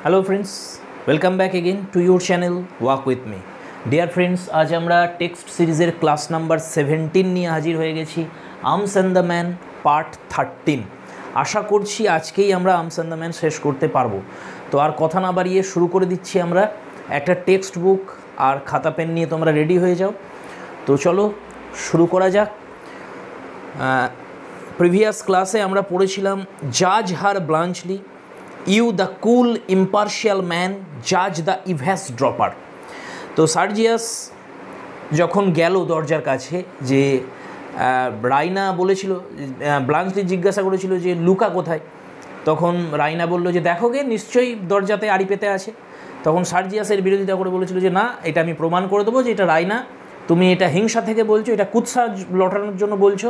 Hello friends, welcome back again to your channel walk with me. Dear friends, आज আমরা text সিরিজের class number 17 নিয়ে হাজির হয়ে গেছি। Arms and the man part 13। আশা করছি আজকেই আমরা আর্মস অ্যান্ড দ্য ম্যান শেষ করতে পারবো। তো আর কথা না বাড়িয়ে শুরু করে দিচ্ছি। আমরা একটা টেক্সট বুক আর খাতা পেন নিয়ে তোমরা রেডি হয়ে যাও। তো চলো শুরু করা যাক। প্রিভিয়াস ক্লাসে আমরা পড়েছিলাম জাজ হার ব্লাঞ্চলি, you the cool impartial man, জাজ দ্য ইভ্যাস ড্রপার। তো সার্জিয়াস যখন গেল দরজার কাছে, যে রাইনা বলেছিল, ব্লাঞ্চলি জিজ্ঞাসা করেছিল যে লুকা কোথায়, তখন রাইনা বলল যে দেখো গে, নিশ্চয়ই দরজাতে আড়ি পেতে আছে। তখন সার্জিয়াসের বিরোধিতা করে বলেছিল যে না, এটা আমি প্রমাণ করে দেবো যে এটা রাইনা, তুমি এটা হিংসা থেকে বলছো, এটা কুৎসা লটানোর জন্য বলছো,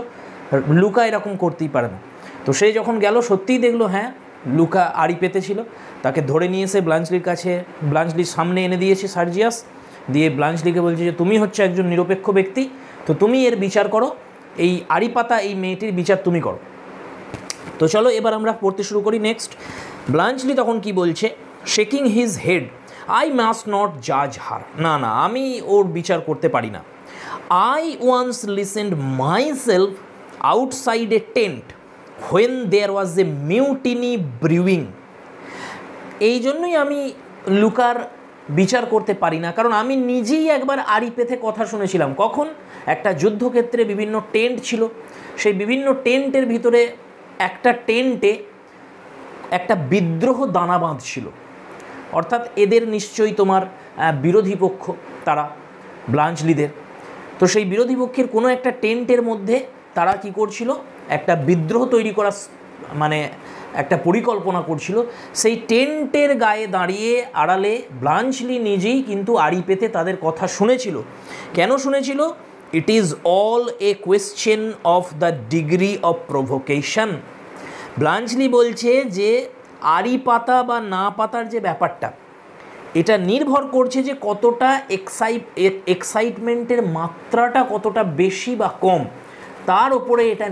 লুকা এরকম করতেই পারে না। তো সে যখন গেল সত্যিই দেখলো হ্যাঁ, লুকা আড়ি পেতেছিল। তাকে ধরে নিয়ে এসে ব্লাঞ্চলির কাছে, ব্লাঞ্চলির সামনে এনে দিয়েছে সার্জিয়াস। দিয়ে ব্লাঞ্চলিকে বলছে যে তুমি হচ্ছে একজন নিরপেক্ষ ব্যক্তি, তো তুমি এর বিচার করো, এই আড়ি পাতা এই মেয়েটির বিচার তুমি করো। তো চলো এবার আমরা পড়তে শুরু করি। নেক্সট, ব্লাঞ্চলি তখন কি বলছে, shaking his head, I must not জাজ হার। না না, আমি ওর বিচার করতে পারি না। I once listened myself outside a tent when there was a mutiny brewing। এই জন্যই আমি লুকার বিচার করতে পারি না, কারণ আমি নিজেই একবার আড়ি পেতে কথা শুনেছিলাম। কখন? একটা যুদ্ধক্ষেত্রে বিভিন্ন টেন্ট ছিল, সেই বিভিন্ন টেন্টের ভিতরে একটা টেন্টে একটা বিদ্রোহ দানা বাঁধছিল। অর্থাৎ এদের নিশ্চয়ই তোমার বিরোধী পক্ষ, তারা ব্লাঞ্চলিদের। তো সেই বিরোধী পক্ষের কোনো একটা টেন্টের মধ্যে তারা কি করছিল, একটা বিদ্রোহ তৈরি করা, মানে একটা পরিকল্পনা করছিল। সেই টেন্টের গায়ে দাঁড়িয়ে আড়ালে ব্লাঞ্চলি নিজেই কিন্তু আড়ি পেতে তাদের কথা শুনেছিল। কেন শুনেছিল? It is all a question of the degree of provocation. Bluntschli বলছে যে আড়ি পাতা বা না পাতার যে ব্যাপারটা, এটা নির্ভর করছে যে কতটা এক্সাইটমেন্টের মাত্রাটা কতটা বেশি বা কম, তার ওপরে এটা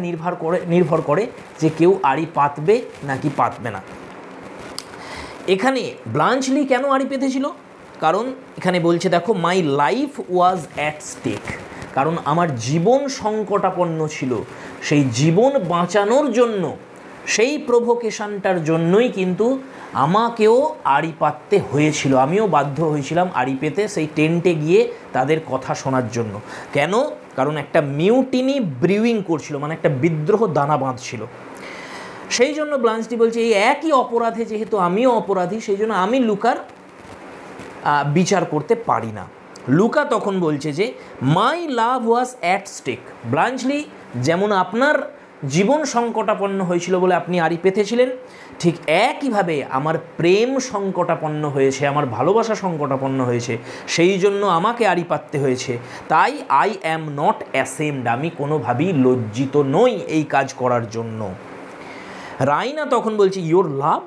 নির্ভর করে যে কেউ আড়ি পাতবে নাকি পাতবে না। এখানে ব্লাঞ্চলি কেন আড়ি পেতেছিল? কারণ এখানে বলছে দেখো, my life was at stake, কারণ আমার জীবন সংকটাপন্ন ছিল। সেই জীবন বাঁচানোর জন্য, সেই প্রভোকেশনটার জন্যই কিন্তু আমাকেও আড়ি পাততে হয়েছিল। আমিও বাধ্য হয়েছিলাম আড়ি পেতে সেই টেন্টে গিয়ে তাদের কথা শোনার জন্য। কেন? কারণ একটা মিউটিনি ব্রিউইং করছিল, মানে একটা বিদ্রোহ দানা বাঁধছিল। সেই জন্য ব্লাঞ্চলি বলছে এই একই অপরাধে যেহেতু আমিও অপরাধী, সেই জন্য আমি লুকার বিচার করতে পারি না। লুকা তখন বলছে যে মাই লাভ ওয়াজ অ্যাট স্টেক। ব্লাঞ্চলি, যেমন আপনার জীবন সংকটাপন্ন হয়েছিল বলে আপনি আড়ি পেতেছিলেন, ঠিক একইভাবে আমার প্রেম সংকটাপন্ন হয়েছে, আমার ভালোবাসা সংকটাপন্ন হয়েছে, সেই জন্য আমাকে আড়ি পাততে হয়েছে। তাই আই অ্যাম নট অ্যাসেমড, আমি কোনোভাবেই লজ্জিত নই এই কাজ করার জন্য। রাইনা তখন বলছে ইয়োর লাভ,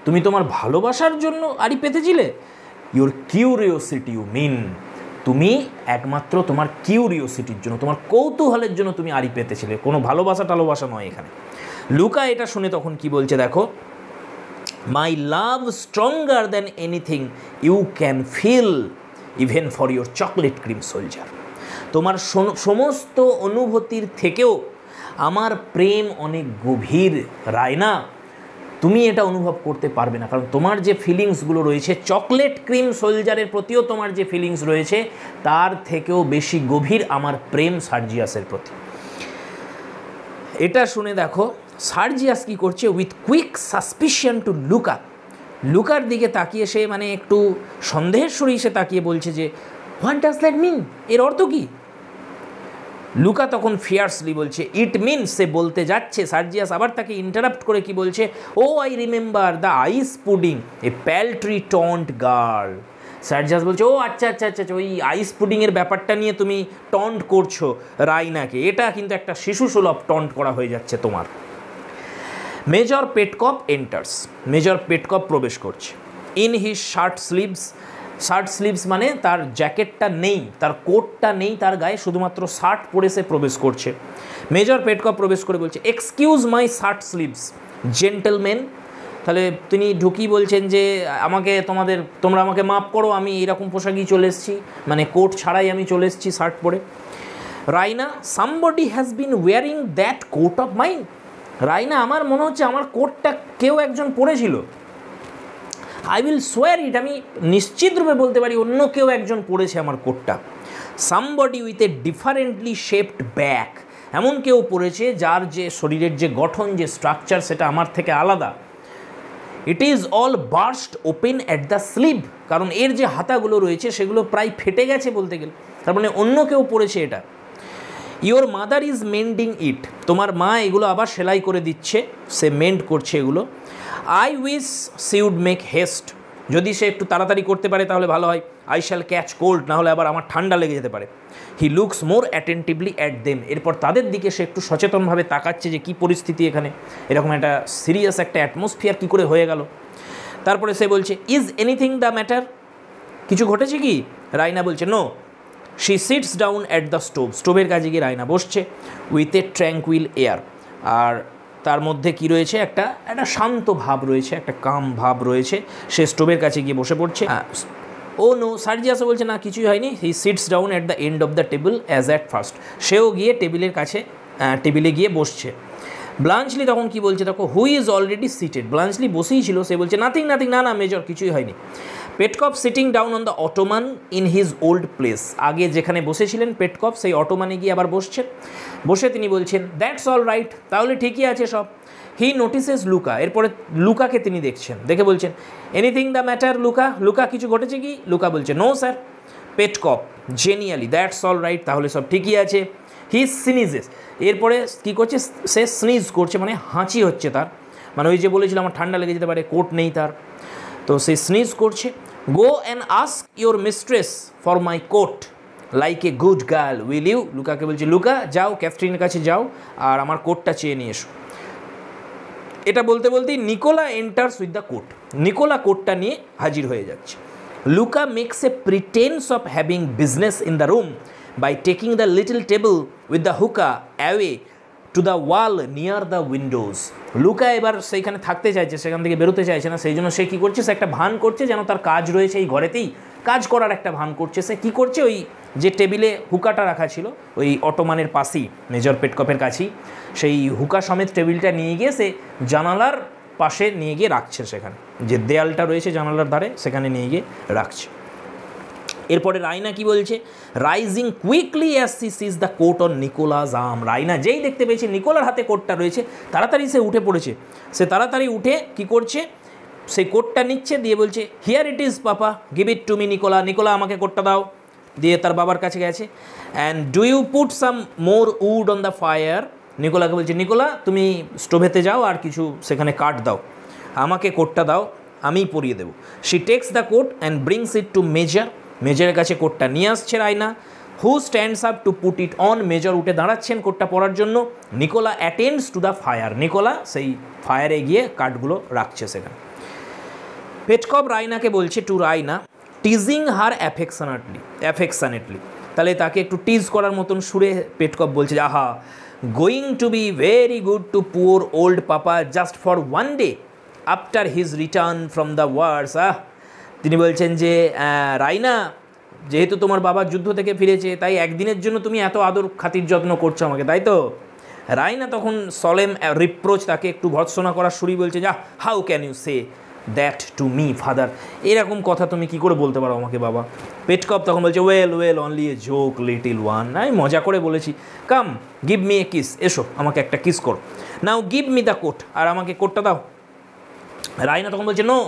তুমি তোমার ভালোবাসার জন্য আড়ি পেতেছিলে? ইয়োর কিউরিওসিটি ইউ মিন, তুমি একমাত্র তোমার কিউরিওসিটির জন্য, তোমার কৌতূহলের জন্য তুমি আড়ি পেতেছিলে, কোনো ভালোবাসা টালোবাসা নয় এখানে। লুকা এটা শুনে তখন কি বলছে দেখো, my love stronger than anything you can feel even for your chocolate cream soldier. তোমার সমস্ত অনুভূতির থেকেও আমার প্রেম অনেক গভীর রায়না, তুমি এটা অনুভব করতে পারবে না, কারণ তোমার যে ফিলিংসগুলো রয়েছে চকলেট ক্রিম সোলজারের প্রতিও তোমার যে ফিলিংস রয়েছে তার থেকেও বেশি গভীর আমার প্রেম সার্জিয়াসের প্রতি। এটা শুনে দেখো সার্জিয়াস কি করছে, with quick suspicion to Louka, লুকার দিকে তাকিয়ে সে মানে একটু সন্দেহের সুরেই সে তাকিয়ে বলছে যে হোয়াট ডাজ দ্যাট মিন, এর অর্থ কি? লুকা তখন ফিয়ার্সলি বলছে ইট মিনস, সে বলতে যাচ্ছে, সার্জিয়াস আবার তাকে ইন্টারাপ্ট করে কি বলছে, oh I remember the ice pudding a paltry taunt girl. Sergius বলছে ও আচ্ছা আচ্ছা আচ্ছা, ওই আইস পুডিংয়ের ব্যাপারটা নিয়ে তুমি টন্ট করছো রাইনাকে, এটা কিন্তু একটা শিশু সুলভ টন্ট করা হয়ে যাচ্ছে তোমার। মেজর পেটকপ এন্টার্স, মেজর পেটকপ প্রবেশ করছে। ইন হিজ শার্ট স্লিভস মানে তার জ্যাকেটটা নেই, তার কোটটা নেই তার গায়ে, শুধুমাত্র শার্ট পরে সে প্রবেশ করছে। মেজর পেটকপ প্রবেশ করে বলছে excuse my shirt sleeves gentleman, তাহলে তিনি ঢুকি বলছেন যে তোমরা আমাকে মাফ করো, আমি এরকম পোশাকই চলে এসেছি, মানে কোট ছাড়াই আমি চলে এসেছি শার্ট পরে। Raina, somebody has been wearing that coat of mine. Raina, আমার মনে হচ্ছে আমার কোটটা কেউ একজন পরেছিল। আই উইল সোয়ার ইট, আমি নিশ্চিত রূপে বলতে পারি অন্য কেউ একজন পরেছে আমার কোটটা। Somebody with a differently shaped back, এমন কেউ পরেছে যার যে শরীরের যে গঠন, যে স্ট্রাকচার, সেটা আমার থেকে আলাদা। ইট is all burst open at the sleeve, কারণ এর যে হাতাগুলো রয়েছে সেগুলো প্রায় ফেটে গেছে বলতে গেলে, তার মানে অন্য কেউ পরেছে এটা। ইওর মাদার ইজ মেন্ডিং ইট, তোমার মা এগুলো আবার সেলাই করে দিচ্ছে, সে মেন্ড করছে এগুলো। I wish she would make haste, যদি সে একটু তাড়াতাড়ি করতে পারে তাহলে ভালো হয়। আই শ্যাল ক্যাচ কোল্ড, না হলে আবার আমার ঠান্ডা লেগে যেতে পারে। He looks more attentively at them, এরপর তাদের দিকে সে একটু সচেতনভাবে তাকাচ্ছে যে কী পরিস্থিতি এখানে, এরকম একটা সিরিয়াস একটা অ্যাটমসফিয়ার কী করে হয়ে গেল। তারপরে সে বলছে, ইজ এনিথিং দ্য ম্যাটার, কিছু ঘটেছে কি? রাইনা বলছে, no. She sits down at the stove, স্টোভের কাছে গিয়ে রাইনা বসছে। উইথ এ ট্র্যাঙ্কুইল এয়ার, আর তার মধ্যে কি রয়েছে, একটা শান্ত ভাব রয়েছে, একটা কাম ভাব রয়েছে। সে স্টোভের কাছে গিয়ে বসে পড়ছে। ও নো, সার্জিয়াসও বলছে, না কিছুই হয়নি। He sits down at the end of the table as at first, সেও গিয়ে টেবিলের কাছে টেবিলে গিয়ে বসছে। ব্লাঞ্চলি তখন কি বলছে, দেখো, who is already seated, Bluntschli বসেই ছিল, সে বলছে নাথিং, না মেজর, কিছুই হয়নি। Petkoff sitting down on the ottoman in his old place, আগে যেখানে বসেছিলেন পেটকপ সেই অটোমানে গিয়ে আবার বসছেন। বসে তিনি বলছেন, দ্যাটস অল রাইট, তাহলে ঠিকই আছে সব। হি নোটিসেস লুকা, এরপরে লুকাকে তিনি দেখছেন, দেখে বলছেন, এনিথিং দ্য ম্যাটার লুকা, কিছু ঘটেছে কি? লুকা বলছে, no sir. Petkoff genially, that's all right, তাহলে সব ঠিকই আছে। হি স্নিজেস, এরপরে কী করছে, সে স্নিজ করছে, মানে হাঁচি হচ্ছে তার, মানে ওই যে বলেছিল আমার ঠান্ডা লেগে যেতে পারে, কোট নেই তার, তো সে স্নিজ করছে। Go and ask your mistress for my coat like a good girl will you, লুকাকে বলছে, লুকা যাও, ক্যাথরিনের কাছে যাও আর আমার কোটটা চেয়ে নিয়ে এসো। এটা বলতে বলতেই Nicola enters with the coat, Nicola কোটটা নিয়ে হাজির হয়ে যাচ্ছে। Louka makes a pretence of having business in the room by taking the little table with the hookah away to the wall near the windows. Louka এবার সেইখানে থাকতে চাইছে, সেখান থেকে বেরোতে চাইছে না, সেই জন্য সে কী করছে, সে একটা ভান করছে যেন তার কাজ রয়েছে এই ঘরেতেই, কাজ করার একটা ভান করছে। সে কী করছে, ওই যে টেবিলে হুকাটা রাখা ছিল ওই অটোমানের পাশেই, মেজর পেটকপের কাছেই, সেই হুকা সমেত টেবিলটা নিয়ে গিয়ে সে জানালার পাশে নিয়ে গিয়ে রাখছে, সেখানে যে দেয়ালটা রয়েছে জানালার ধারে সেখানে নিয়ে গিয়ে রাখছে। এরপরে রাইনা কি বলছে, rising quickly as she sees the coat on Nicola's arm, Raina যেই দেখতে পেয়েছে নিকোলার হাতে কোটটা রয়েছে, তাড়াতাড়ি সে উঠে পড়েছে। সে তাড়াতাড়ি উঠে কি করছে, সেই কোটটা নিচ্ছে, দিয়ে বলছে, here it is papa, give it to me Nicola, আমাকে কোটটা দাও। দিয়ে তার বাবার কাছে গেছে। And do you put some more wood on the fire, নিকোলাকে বলছে, নিকোলা তুমি স্টোভেতে যাও আর কিছু সেখানে কাঠ দাও, আমাকে কোটটা দাও, আমিই পরিয়ে দেবো। She takes the coat and brings it to major, মেজরের কাছে কোটটা নিয়ে আসছে Raina. Who stands up to put it on, major উঠে দাঁড়াচ্ছেন কোটটা পরার জন্য। Nicola attends to the fire, Nicola সেই ফায়ারে গিয়ে কাঠগুলো রাখছে সেখানে। পেটকপ রাইনাকে বলছে, to Raina, teasing her affectionately, তাহলে তাকে একটু টিজ করার মতন সুরে পেটকপ বলছে, আহা, going to be very good to poor old papa just for one day after his return from the wars. তিনি বলছেন যে, রাইনা, যেহেতু তোমার বাবা যুদ্ধ থেকে ফিরেছে, তাই একদিনের জন্য তুমি এত আদর খাতির যত্ন করছো আমাকে, তাই তো? রাইনা তখন সলেম রিপ্রোচ, তাকে একটু ভৎসনা করার সুরই বলছে, যা, how can you say that to me father, এরকম কথা তুমি কি করে বলতে পারো আমাকে বাবা? পেটকপ তখন বলছে, well only a joke little one, আমি মজা করে বলেছি, come give me a kiss, এসো আমাকে একটা কিস করো, now give me the coat, আর আমাকে কোটটা দাও। রাইনা তখন বলছে, no,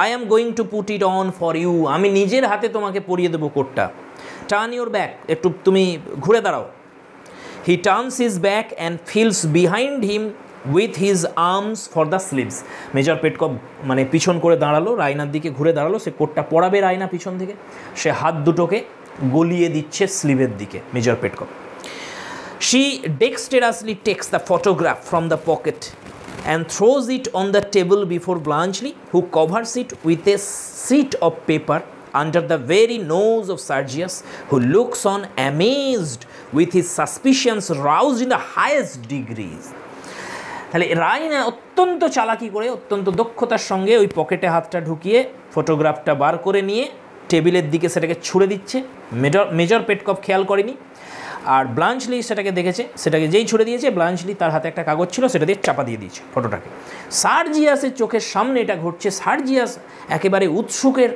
I am going to put it on for you, আমি নিজের হাতে তোমাকে পরিয়ে দেবো কোটটা। টার্ন ইউর ব্যাক, একটু তুমি ঘুরে দাঁড়াও। He turns his back and feels behind him with his arms for the sleeves. Major Petkoff মানে পিছন করে দাঁড়ালো, রাইনার দিকে ঘুরে দাঁড়ালো, সে কোটটা পরাবে রাইনা পিছন থেকে, সে হাত দুটোকে গলিয়ে দিচ্ছে স্লিভের দিকে major Petkoff. She dexterously takes the photograph from the pocket and throws it on the table before Blanchely, who covers it with a sheet of paper under the very nose of Sergius, who looks on amazed with his suspicions roused in the highest degrees. তাহলে রাইনা অত্যন্ত চালাকি করে, অত্যন্ত দক্ষতার সঙ্গে ওই পকেটে হাতটা ঢুকিয়ে ফটোগ্রাফটা বার করে নিয়ে টেবিলের দিকে সেটাকে ছুঁড়ে দিচ্ছে। মেজর পেটকপ খেয়াল করেনি, আর ব্লাঞ্চলি সেটাকে দেখেছে। সেটাকে যেই ছুঁড়ে দিয়েছে, ব্লাঞ্চলি তার হাতে একটা কাগজ ছিল, সেটা দিয়ে চাপা দিয়ে দিয়েছে ফটোটাকে। সার্জিয়াসের চোখের সামনে এটা ঘটছে। সার্জিয়াস একেবারে উৎসুকের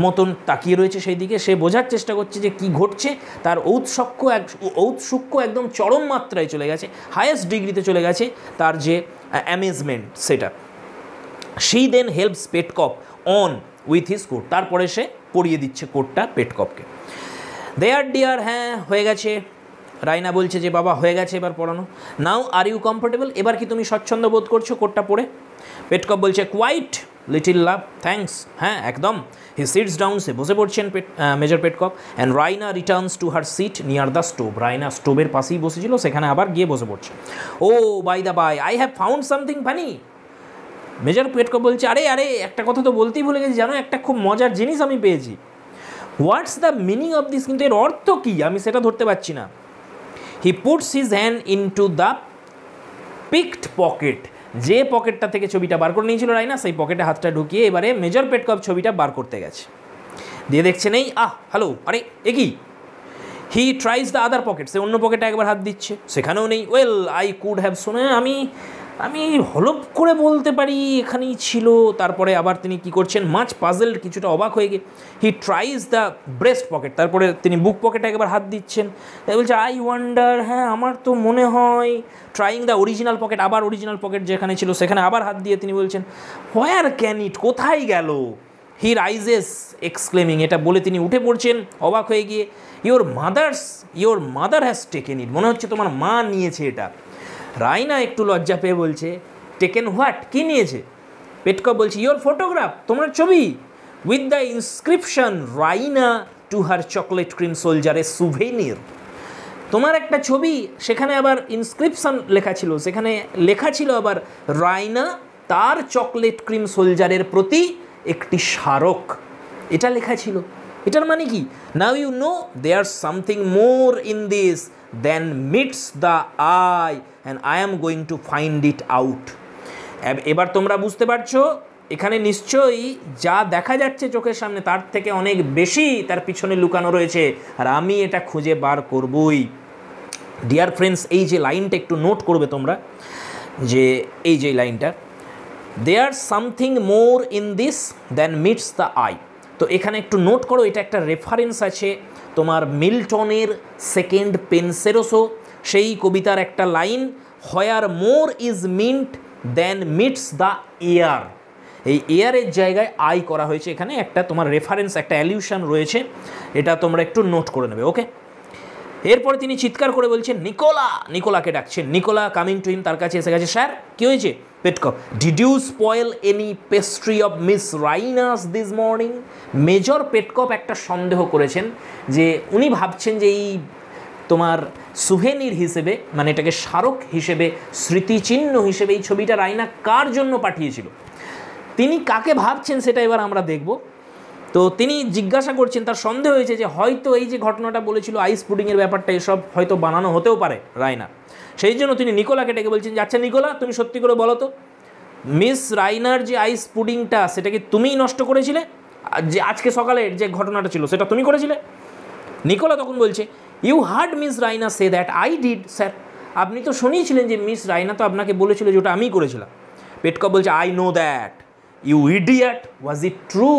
মতন তাকিয়ে রয়েছে সেই দিকে। সে বোঝার চেষ্টা করছে যে কি ঘটছে। তার ঔৎসুক্য একদম চরম মাত্রায় চলে গেছে, হায়েস্ট ডিগ্রিতে চলে গেছে তার যে অ্যামেজমেন্ট সেটা। She then helps Petkoff on with his coat. তারপরে সে পরিয়ে দিচ্ছে কোটটা পেটকপকে। দেয়ার ডিয়ার, হ্যাঁ হয়ে গেছে। রাইনা বলছে যে বাবা হয়ে গেছে এবার পড়ানো। নাও আর ইউ কমফোর্টেবল, এবার কি তুমি স্বচ্ছন্দ বোধ করছো কোটটা পড়ে? পেটকপ বলছে কোয়াইট লিটিল লাভ, থ্যাঙ্কস, হ্যাঁ একদম। হি সিটস ডাউন, সে বসে পড়ছেন major Petkoff. And Raina returns to her seat near the stove. Raina স্টোভের পাশেই বসেছিল, সেখানে আবার গিয়ে বসে পড়ছে। Oh by the by, I have found something funny. Major Petkoff বলছে আরে একটা কথা তো বলতেই ভুলে গেছি, জানো একটা খুব মজার জিনিস আমি পেয়েছি। What's the meaning of this, কিন্তু এর অর্থ কী আমি সেটা ধরতে পারছি না। He puts his hand into the picked pocket. যে পকেটটা থেকে ছবিটা বার করে নিয়েছিল রাইনা, সেই পকেটে হাতটা ঢুকিয়ে এবারে মেজর পেটকপ ছবিটা বার করতে গেছে। দিয়ে দেখছে নেই, হ্যালো, আরে এ কি। He tries the other pocket, সে অন্য পকেটে একবার হাত দিচ্ছে, সেখানেও নেই। ওয়েল আই কুড হ্যাভ, শুনে আমি হলপ করে বলতে পারি এখানেই ছিল। তারপরে আবার তিনি কি করছেন, মাছ পাজেলড, কিছুটা অবাক হয়ে গিয়ে হি ট্রাইজ দ্য ব্রেস্ট পকেট, তারপরে তিনি বুক পকেটে একবার হাত দিচ্ছেন। তাই বলছে আই ওয়ান্ডার, হ্যাঁ আমার তো মনে হয়। ট্রাইং দ্য অরিজিনাল পকেট, আবার অরিজিনাল পকেট যেখানে ছিল সেখানে আবার হাত দিয়ে তিনি বলছেন হোয়ার ক্যান ইট, কোথায় গেল। হি রাইজেস এক্সক্লেমিং, এটা বলে তিনি উঠে পড়ছেন অবাক হয়ে গিয়ে। ইওর মাদার হ্যাজ টেকেন ইট, মনে হচ্ছে তোমার মা নিয়েছে এটা। রাইনা একটু লজ্জা পেয়ে বলছে টেকেন হোয়াট, কী নিয়েছে? পেটকপ বলছে ইওর ফটোগ্রাফ, তোমার ছবি, with the inscription Raina to her chocolate cream soldier A souvenir. তোমার একটা ছবি, সেখানে আবার ইনস্ক্রিপশন লেখা ছিল, সেখানে লেখা ছিল আবার রাইনা তার চকলেট ক্রিম সোলজারের প্রতি একটি স্মারক, এটা লেখা ছিল। এটার মানে কি? Now you know there something more in this then meets the eye and I am going to find it out. এবার তোমরা বুঝতে পারছো এখানে নিশ্চয়ই যা দেখা যাচ্ছে চোখের সামনে তার থেকে অনেক বেশি তার পিছনে লুকানো রয়েছে, আর আমি এটা খুঁজে বার করবই। ডিয়ার ফ্রেন্ডস, এই যে লাইনটা একটু নোট করবে তোমরা, যে এই যে লাইনটা, there something more in this than meets the eye. তো এখানে একটু নোট করো, এটা একটা রেফারেন্স আছে তোমার মিল্টনের সেকেন্ড পেনসেরোসো, সেই কবিতার একটা line, where more is meant than meets the ear. এই এয়ারের জায়গায় আই করা হয়েছে, এখানে একটা তোমার রেফারেন্স, একটা অ্যালিউশন রয়েছে, এটা তোমরা একটু নোট করে নেবে, ওকে। এরপরে তিনি চিৎকার করে বলছেন নিকোলাকে ডাকছেন। নিকোলা কামিং টু হিম, তার কাছে এসে গেছে। স্যার কী হয়েছে? Petkoff, did you spoil any pastry of Miss Raina's this morning? Major Petkoff একটা সন্দেহ করেছেন যে উনি ভাবছেন যে এই তোমার সুভেনির হিসেবে, মানে এটাকে স্মারক হিসেবে, স্মৃতিচিহ্ন হিসেবে এই ছবিটা রাইনা কার জন্য পাঠিয়েছিল। তিনি কাকে ভাবছেন সেটা এবার আমরা দেখব। তো তিনি জিজ্ঞাসা করছেন, তার সন্দেহ হয়েছে যে হয়তো এই যে ঘটনাটা বলেছিল আইস পুডিংয়ের ব্যাপারটা, এসব হয়তো বানানো হতেও পারে রাইনা। সেই জন্য তিনি নিকোলাকে ডেকে বলছেন যে আচ্ছা নিকোলা, তুমি সত্যি করে বলো তো, মিস রাইনার যে আইস পুডিংটা সেটা কি তুমিই নষ্ট করেছিলে? যে আজকে সকালের যে ঘটনাটা ছিল সেটা তুমি করেছিলে? নিকোলা তখন বলছে you heard Miss Raina say that I did sir. আপনি তো শুনিয়েছিলেন যে মিস রাইনা তো আপনাকে বলেছিল যে ওটা আমিই করেছিলাম। পেটকপ বলছে I know that you idiot, was it true?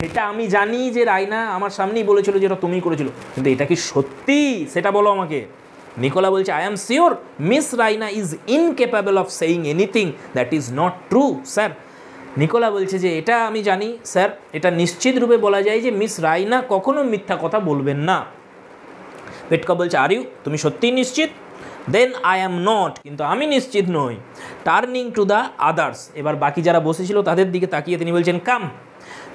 এটা আমি জানি যে রাইনা আমার সামনেই বলেছিল যে এটা তুমিই করেছিল, কিন্তু এটা কি সত্যি সেটা বলো আমাকে। নিকোলা বলছে I am sure Miss Raina is incapable of saying anything that is not true sir. Nicola বলছে যে এটা আমি জানি স্যার, এটা নিশ্চিত রূপে বলা যায় যে মিস রাইনা কখনো মিথ্যা কথা বলবেন না। পেটকপ বলছে আর ইউ, তুমি সত্যিই নিশ্চিত? দেন আই অ্যাম নট, কিন্তু আমি নিশ্চিত নই। টার্নিং টু দ্য আদার্স, এবার বাকি যারা বসেছিল তাদের দিকে তাকিয়ে তিনি বলছেন come,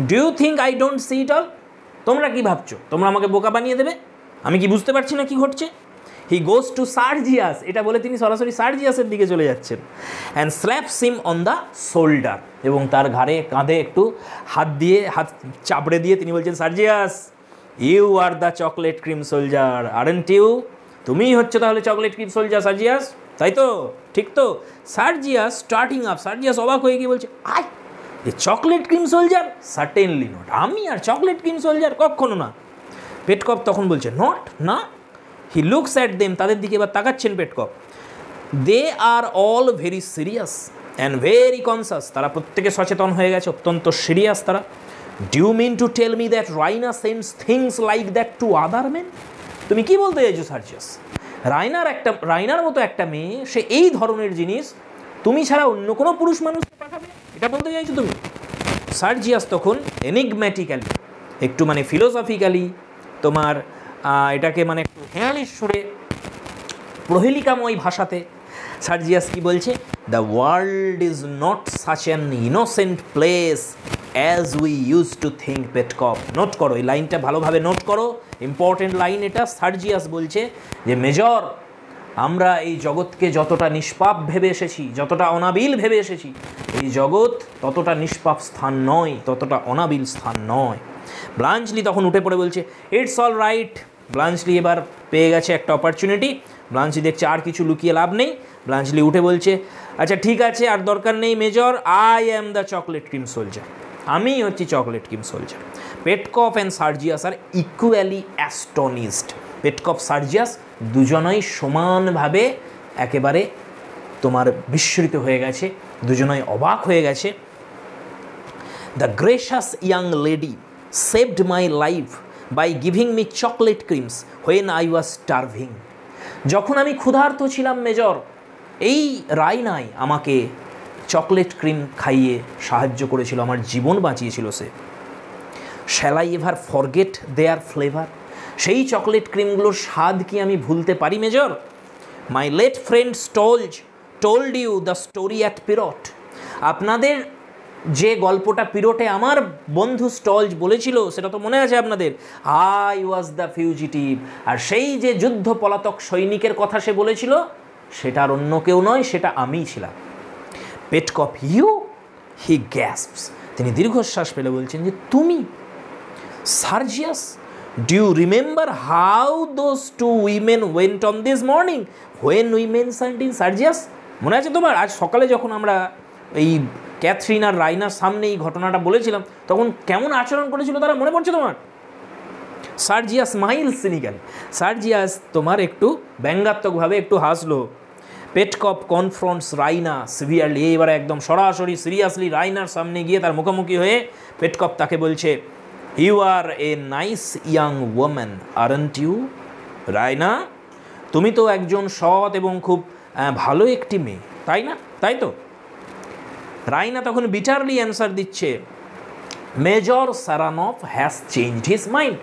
do you think I don't see it all? তোমরা কি ভাবছো তোমরা আমাকে বোকা বানিয়ে দেবে? আমি কি বুঝতে পারছি না কি ঘটছে? হি গোজ টু সার্জিয়াস, এটা বলে তিনি সরাসরি সার্জিয়াসের দিকে চলে যাচ্ছেন। And slaps him on the shoulder, এবং তার ঘাড়ে কাঁধে একটু হাত চাপড়ে দিয়ে তিনি বলছেন Sergius, you are the chocolate cream soldier, aren't you? তুমিই হচ্ছে তাহলে চকলেট ক্রিম সোলজার সার্জিয়াস। তাই তো? ঠিক তো? সার্জিয়াস স্টার্টিং আপ, সার্জিয়াস অবাক হয়ে গিয়ে বলছে, I A chocolate cream soldier? Certainly not, আমি আর চকলেট ক্রিম সোলজার? কখনো না। পেটকপ তখন বলছে, নট, না। হি লুকস অ্যাট দেম, তাদের দিকে এবার তাকাচ্ছেন Petkoff. They are all very serious and very conscious, তারা প্রত্যেকে সচেতন হয়ে গেছে, অত্যন্ত সিরিয়াস তারা। D'you mean to tell me that Raina sends things like that to other men? তুমি কি বলতে চাইছো সার্জিয়াস? রাইনার মতো একটা মেয়ে, সে এই ধরনের জিনিস তুমি ছাড়া অন্য কোনো পুরুষ মানুষকে পাঠাবে, এটা বলতে চাইছো তুমি? সার্জিয়াস তখন এনিগম্যাটিক্যালি, একটু মানে ফিলোসফিক্যালি, তোমার এটাকে মানে একটু হেয়ালিশ সুরে, প্রহেলিকাময় ভাষাতে সার্জিয়াস কি বলছে, the world is not such an innocent place as we use to think. Petkoff, note করো এই লাইনটা, ভালোভাবে নোট করো, ইম্পর্টেন্ট লাইন এটা। সার্জিয়াস বলছে যে মেজর, আমরা এই জগৎকে যতটা নিষ্পাপ ভেবে এসেছি, যতটা অনাবিল ভেবে এসেছি, এই জগৎ ততটা নিষ্পাপ স্থান নয়, ততটা অনাবিল স্থান নয়। ব্লাঞ্চলি তখন উঠে পড়ে বলছে, ইটস অল রাইট। ব্লাঞ্চলি এবার পেয়ে গেছে একটা অপরচুনিটি। ব্লাঞ্চলি দেখছে আর কিছু লুকিয়ে লাভ নেই। ব্লাঞ্চলি উঠে বলছে, আচ্ছা ঠিক আছে, আর দরকার নেই major, I am the chocolate cream soldier, আমি হচ্ছি chocolate cream soldier. Petkoff and Sergius are equally astonished. Petkoff Sergius দুজনই সমানভাবে একেবারে তোমার বিস্মৃত হয়ে গেছে, দুজনই অবাক হয়ে গেছে। The gracious young lady saved my life by giving me chocolate creams when I was starving. যখন আমি ক্ষুধার্ত ছিলাম মেজর, এই রাইনাই আমাকে চকলেট ক্রিম খাইয়ে সাহায্য করেছিল, আমার জীবন বাঁচিয়েছিল সে। Shall I ever forget their flavour? সেই চকলেট ক্রিমগুলোর স্বাদ কি আমি ভুলতে পারি major? My late friend told you the story at Pirot. আপনাদের যে গল্পটা পিরটে আমার বন্ধু স্টলজ বলেছিল, সেটা তো মনে আছে আপনাদের? I was the fugitive. আর সেই যে যুদ্ধ পলাতক সৈনিকের কথা সে বলেছিল, সেটার অন্য কেউ নয়, সেটা আমিই ছিলাম। পেটকপ, ইউ? হি গ্যাসপস, তিনি দীর্ঘশ্বাস ফেলে বলছেন যে তুমি? Sergius, do you remember how those two women went on this morning when we mentioned in? Sergius, মনে আছে তোমার আজ সকালে যখন আমরা এই ক্যাথরিন আর রাইনার সামনে এই ঘটনাটা বলেছিলাম, তখন কেমন আচরণ করেছিল তারা, মনে পড়ছে তোমার? সার্জিয়াস স্মাইল সিনিক্যালি, সার্জিয়াস তোমার একটু ব্যঙ্গাত্মকভাবে একটু হাসলো। পেটকপ কনফ্রন্টস রাইনা সিভিয়ারলি, এবারে একদম সরাসরি সিরিয়াসলি রাইনার সামনে গিয়ে তার মুখোমুখি হয়ে পেটকপ তাকে বলছে, you are a nice young woman aren't you? Raina, তুমি তো একজন সৎ এবং খুব ভালো একটি মেয়ে, তাই না? তাই তো? রাইনা তখন বিটারলি অ্যান্সার দিচ্ছে, major Saranoff has changed his mind.